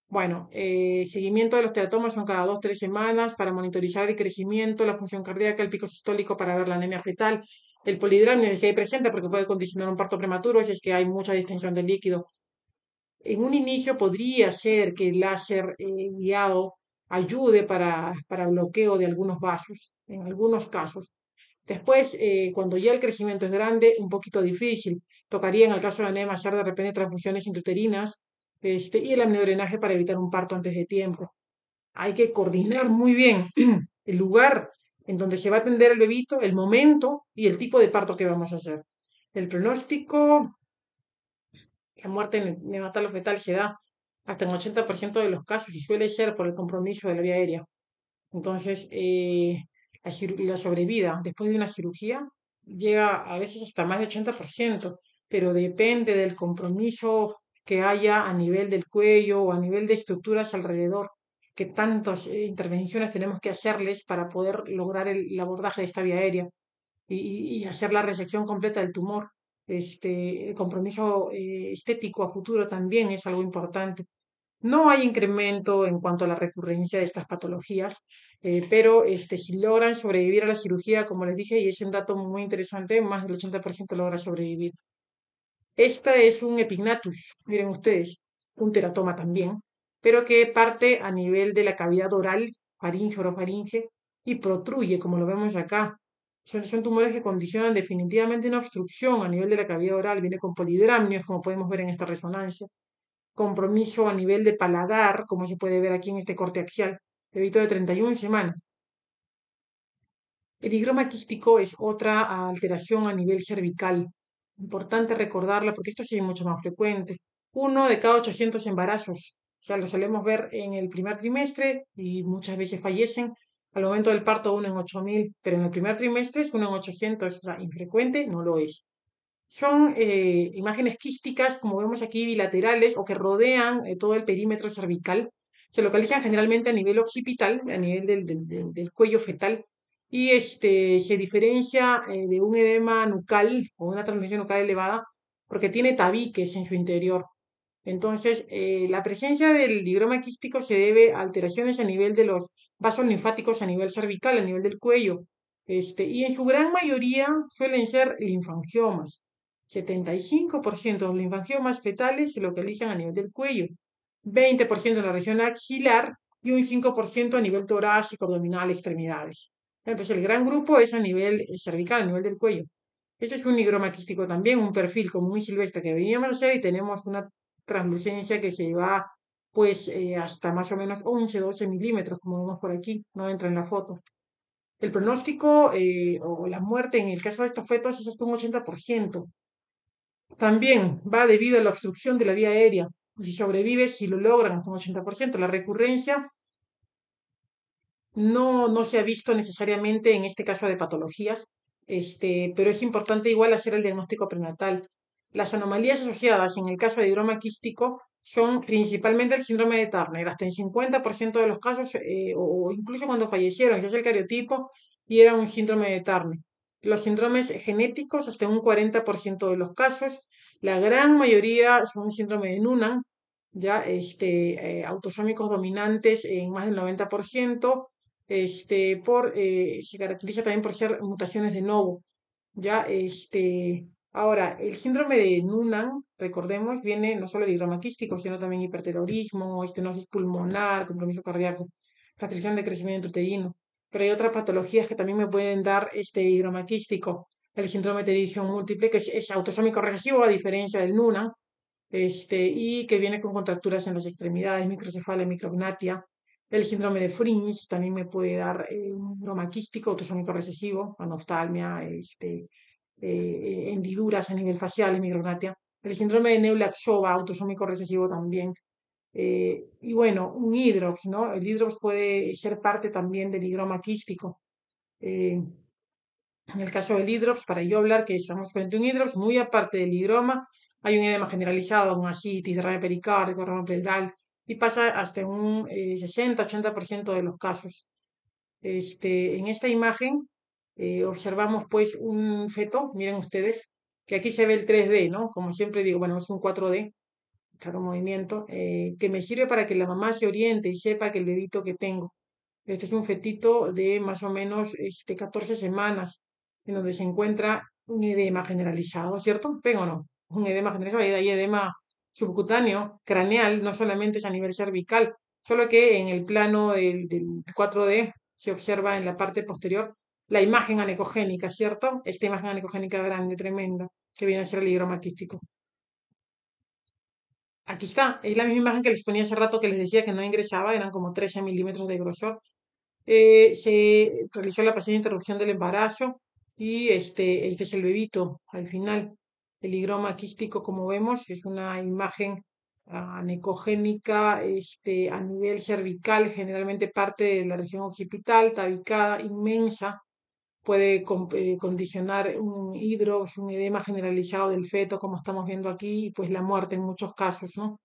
Bueno, seguimiento de los teratomas son cada 2, 3 semanas para monitorizar el crecimiento, la función cardíaca, el pico sistólico para ver la anemia fetal, el polidramio si hay presente porque puede condicionar un parto prematuro si es que hay mucha distensión del líquido. En un inicio podría ser que el láser guiado ayude para bloqueo de algunos vasos, en algunos casos. Después, cuando ya el crecimiento es grande, un poquito difícil. Tocaría en el caso de anemia hacer de repente transfusiones intrauterinas y el amniodrenaje para evitar un parto antes de tiempo. Hay que coordinar muy bien el lugar en donde se va a atender el bebito, el momento y el tipo de parto que vamos a hacer. El pronóstico, la muerte neonatal o fetal se da hasta en 80% de los casos y suele ser por el compromiso de la vía aérea. Entonces, la sobrevida después de una cirugía llega a veces hasta más de 80%, pero depende del compromiso que haya a nivel del cuello o a nivel de estructuras alrededor, que tantas intervenciones tenemos que hacerles para poder lograr el abordaje de esta vía aérea y hacer la resección completa del tumor. El compromiso estético a futuro también es algo importante. No hay incremento en cuanto a la recurrencia de estas patologías, pero si logran sobrevivir a la cirugía, como les dije, y es un dato muy interesante, más del 80% logra sobrevivir. Esta es un epignatus, miren ustedes, un teratoma también, pero que parte a nivel de la cavidad oral, faringe, orofaringe, y protruye, como lo vemos acá. Son tumores que condicionan definitivamente una obstrucción a nivel de la cavidad oral, viene con polidramnios, como podemos ver en esta resonancia, compromiso a nivel de paladar, como se puede ver aquí en este corte axial, bebito de 31 semanas. El higroma quístico es otra alteración a nivel cervical. Importante recordarla porque esto sí es mucho más frecuente. 1 de cada 800 embarazos. O sea, lo solemos ver en el primer trimestre y muchas veces fallecen. Al momento del parto, 1 en 8000, pero en el primer trimestre es 1 en 800. O sea, infrecuente no lo es. Son imágenes quísticas, como vemos aquí, bilaterales o que rodean todo el perímetro cervical. Se localizan generalmente a nivel occipital, a nivel del cuello fetal, y se diferencia de un edema nucal o una transmisión nucal elevada porque tiene tabiques en su interior. Entonces, la presencia del digroma quístico se debe a alteraciones a nivel de los vasos linfáticos a nivel cervical, a nivel del cuello, y en su gran mayoría suelen ser linfangiomas. 75% de los linfangiomas fetales se localizan a nivel del cuello, 20% en la región axilar y un 5% a nivel torácico, abdominal, extremidades. Entonces, el gran grupo es a nivel cervical, a nivel del cuello. Este es un higroma quístico también, un perfil como muy silvestre que veníamos a hacer y tenemos una translucencia que se va pues hasta más o menos 11, 12 milímetros, como vemos por aquí, no entra en la foto. El pronóstico o la muerte en el caso de estos fetos es hasta un 80%. También va debido a la obstrucción de la vía aérea. Si sobrevive, si lo logran, hasta un 80%. La recurrencia no se ha visto necesariamente en este caso de patologías, pero es importante igual hacer el diagnóstico prenatal. Las anomalías asociadas en el caso de higroma quístico son principalmente el síndrome de Turner, hasta en 50% de los casos, o incluso cuando fallecieron, ya es el cariotipo y era un síndrome de Turner. Los síndromes genéticos, hasta un 40% de los casos, la gran mayoría son síndrome de Noonan, ya autosómicos dominantes en más del 90%, se caracteriza también por ser mutaciones de novo. Ya, ahora, el síndrome de Noonan, recordemos, viene no solo de higroma quístico, sino también hiperterorismo, estenosis pulmonar, compromiso cardíaco, restricción de crecimiento uterino. Pero hay otras patologías que también me pueden dar este higroma quístico. El síndrome de división múltiple, que es autosómico recesivo, a diferencia del Noonan, y que viene con contracturas en las extremidades, microcefalia, micrognatia. El síndrome de Fringe también me puede dar un síndrome quístico autosómico recesivo, anostalmia, hendiduras a nivel facial, en migraña. El síndrome de Neulaxova autosómico recesivo también. Y bueno, un hidrops, ¿no? El hidrops puede ser parte también del higroma quístico. Eh, en el caso del hidrops, para yo hablar que estamos frente a un hidrops, muy aparte del higroma, hay un edema generalizado, una ascitis, derrame pericárdico, derrame pleural, y pasa hasta un 60-80% de los casos. En esta imagen observamos pues un feto, miren ustedes, que aquí se ve el 3D, ¿no? Como siempre digo, bueno, es un 4D, está con movimiento, que me sirve para que la mamá se oriente y sepa que el bebito que tengo. Este es un fetito de más o menos 14 semanas, en donde se encuentra un edema generalizado, ¿cierto? ¿Ven o no? Un edema generalizado, hay edema subcutáneo, craneal, no solamente es a nivel cervical, solo que en el plano del 4D se observa en la parte posterior la imagen anecogénica, ¿cierto? Esta imagen anecogénica grande, tremenda, que viene a ser el higroma quístico. Aquí está, es la misma imagen que les ponía hace rato que les decía que no ingresaba, eran como 13 milímetros de grosor. Se realizó la pasada interrupción del embarazo y este es el bebito al final. El higroma quístico, como vemos, es una imagen anecogénica a nivel cervical, generalmente parte de la región occipital, tabicada, inmensa, puede condicionar un hidrops, un edema generalizado del feto, como estamos viendo aquí, y pues la muerte en muchos casos, ¿no?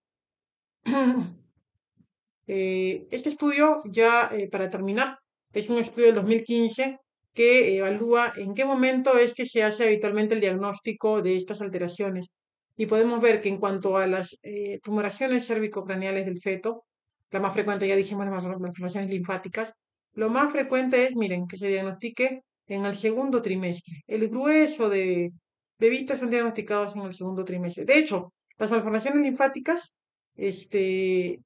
Este estudio, ya para terminar, es un estudio del 2015 que evalúa en qué momento es que se hace habitualmente el diagnóstico de estas alteraciones. Y podemos ver que en cuanto a las tumoraciones cervicocraneales del feto, la más frecuente, ya dijimos, las malformaciones linfáticas, lo más frecuente es, miren, que se diagnostique en el segundo trimestre. El grueso de bebitos son diagnosticados en el segundo trimestre. De hecho, las malformaciones linfáticas, este,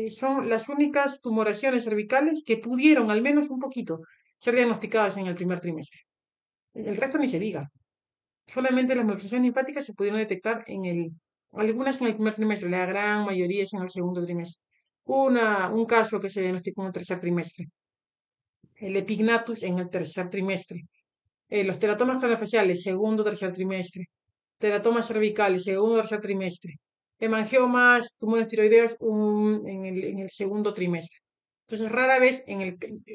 son las únicas tumoraciones cervicales que pudieron, al menos un poquito, ser diagnosticadas en el primer trimestre. El resto ni se diga. Solamente las malformaciones linfáticas se pudieron detectar algunas en el primer trimestre, la gran mayoría es en el segundo trimestre. Un caso que se diagnosticó en el tercer trimestre, el epignatus en el tercer trimestre. Los teratomas craneofaciales, segundo, tercer trimestre. Teratomas cervicales, segundo, tercer trimestre. Hemangiomas, tumores tiroideos, en el segundo trimestre. Entonces, rara vez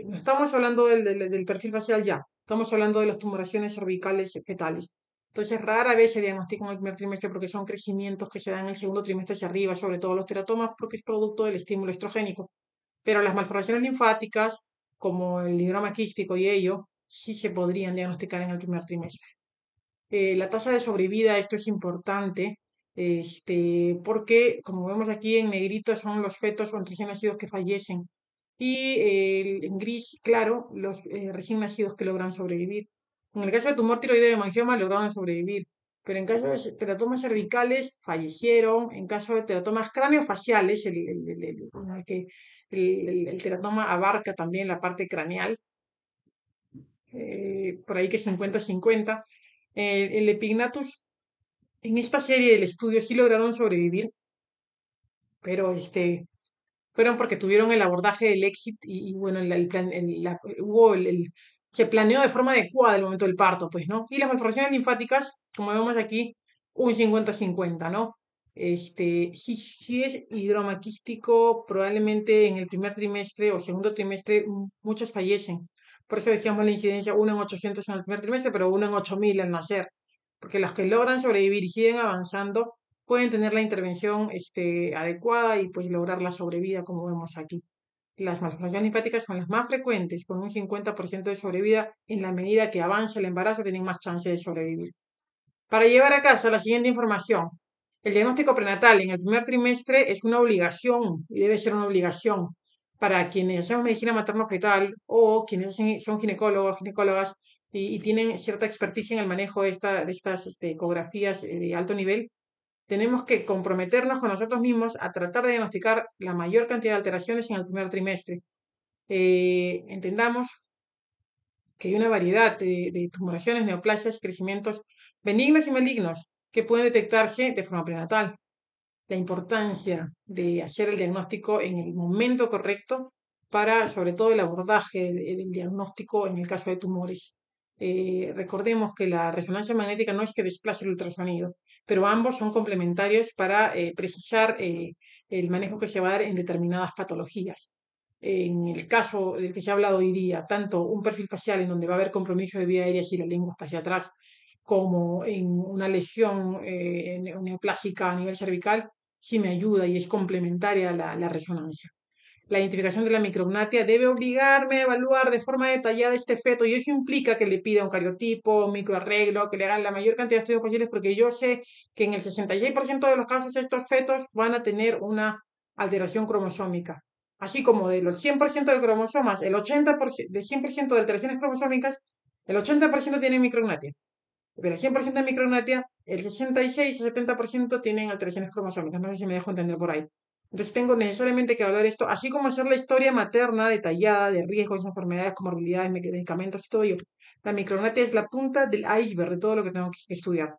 no estamos hablando del perfil facial ya, estamos hablando de las tumoraciones cervicales fetales. Entonces, rara vez se diagnostica en el primer trimestre porque son crecimientos que se dan en el segundo trimestre hacia arriba, sobre todo los teratomas, porque es producto del estímulo estrogénico. Pero las malformaciones linfáticas, como el higroma quístico y ello, sí se podrían diagnosticar en el primer trimestre. La tasa de sobrevida, esto es importante, porque como vemos aquí en negrito son los fetos o recién nacidos que fallecen y en gris, claro, los recién nacidos que logran sobrevivir. En el caso de tumor tiroideo de hemangioma lograron sobrevivir, pero en caso de teratomas cervicales fallecieron, en caso de teratomas craneofaciales, en el que el teratoma abarca también la parte craneal, por ahí que 50-50. El epignatus, en esta serie del estudio sí lograron sobrevivir, pero fueron porque tuvieron el abordaje del éxito y bueno, se planeó de forma adecuada el momento del parto, pues, ¿no? Y las malformaciones linfáticas, como vemos aquí, un 50-50, ¿no? Si es hidroma quístico, probablemente en el primer trimestre o segundo trimestre muchos fallecen. Por eso decíamos la incidencia 1 en 800 en el primer trimestre, pero 1 en 8000 al nacer. Porque los que logran sobrevivir y siguen avanzando pueden tener la intervención adecuada y pues lograr la sobrevida como vemos aquí. Las malformaciones linfáticas son las más frecuentes, con un 50% de sobrevida. En la medida que avanza el embarazo, tienen más chance de sobrevivir. Para llevar a casa la siguiente información, el diagnóstico prenatal en el primer trimestre es una obligación y debe ser una obligación para quienes hacemos medicina materno-fetal o quienes son ginecólogos, ginecólogas y tienen cierta experticia en el manejo de estas ecografías de alto nivel. Tenemos que comprometernos con nosotros mismos a tratar de diagnosticar la mayor cantidad de alteraciones en el primer trimestre. Entendamos que hay una variedad de tumoraciones, neoplasias, crecimientos benignos y malignos que pueden detectarse de forma prenatal. La importancia de hacer el diagnóstico en el momento correcto para, sobre todo, el abordaje del diagnóstico en el caso de tumores. Recordemos que la resonancia magnética no es que desplace el ultrasonido, pero ambos son complementarios para precisar el manejo que se va a dar en determinadas patologías. En el caso del que se ha hablado hoy día, tanto un perfil facial en donde va a haber compromiso de vía aérea si la lengua está hacia atrás, como en una lesión neoplásica a nivel cervical, sí me ayuda y es complementaria la resonancia. La identificación de la micrognatia debe obligarme a evaluar de forma detallada este feto y eso implica que le pida un cariotipo, un microarreglo, que le hagan la mayor cantidad de estudios posibles porque yo sé que en el 66% de los casos estos fetos van a tener una alteración cromosómica. Así como de los 100% de cromosomas, el 80% de 100% de alteraciones cromosómicas, el 80% tienen micrognatia. Pero el 100% de micrognatia, el 66 o 70% tienen alteraciones cromosómicas. No sé si me dejo entender por ahí. Entonces tengo necesariamente que hablar esto, así como hacer la historia materna detallada de riesgos, enfermedades, comorbilidades, medicamentos y todo ello. La micrognatia es la punta del iceberg de todo lo que tengo que estudiar.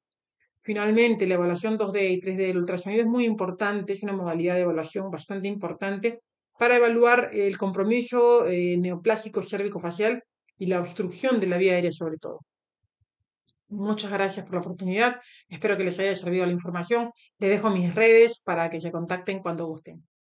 Finalmente, la evaluación 2D y 3D del ultrasonido es muy importante, es una modalidad de evaluación bastante importante para evaluar el compromiso neoplásico cérvico-facial y la obstrucción de la vía aérea sobre todo. Muchas gracias por la oportunidad. Espero que les haya servido la información. Les dejo mis redes para que se contacten cuando gusten.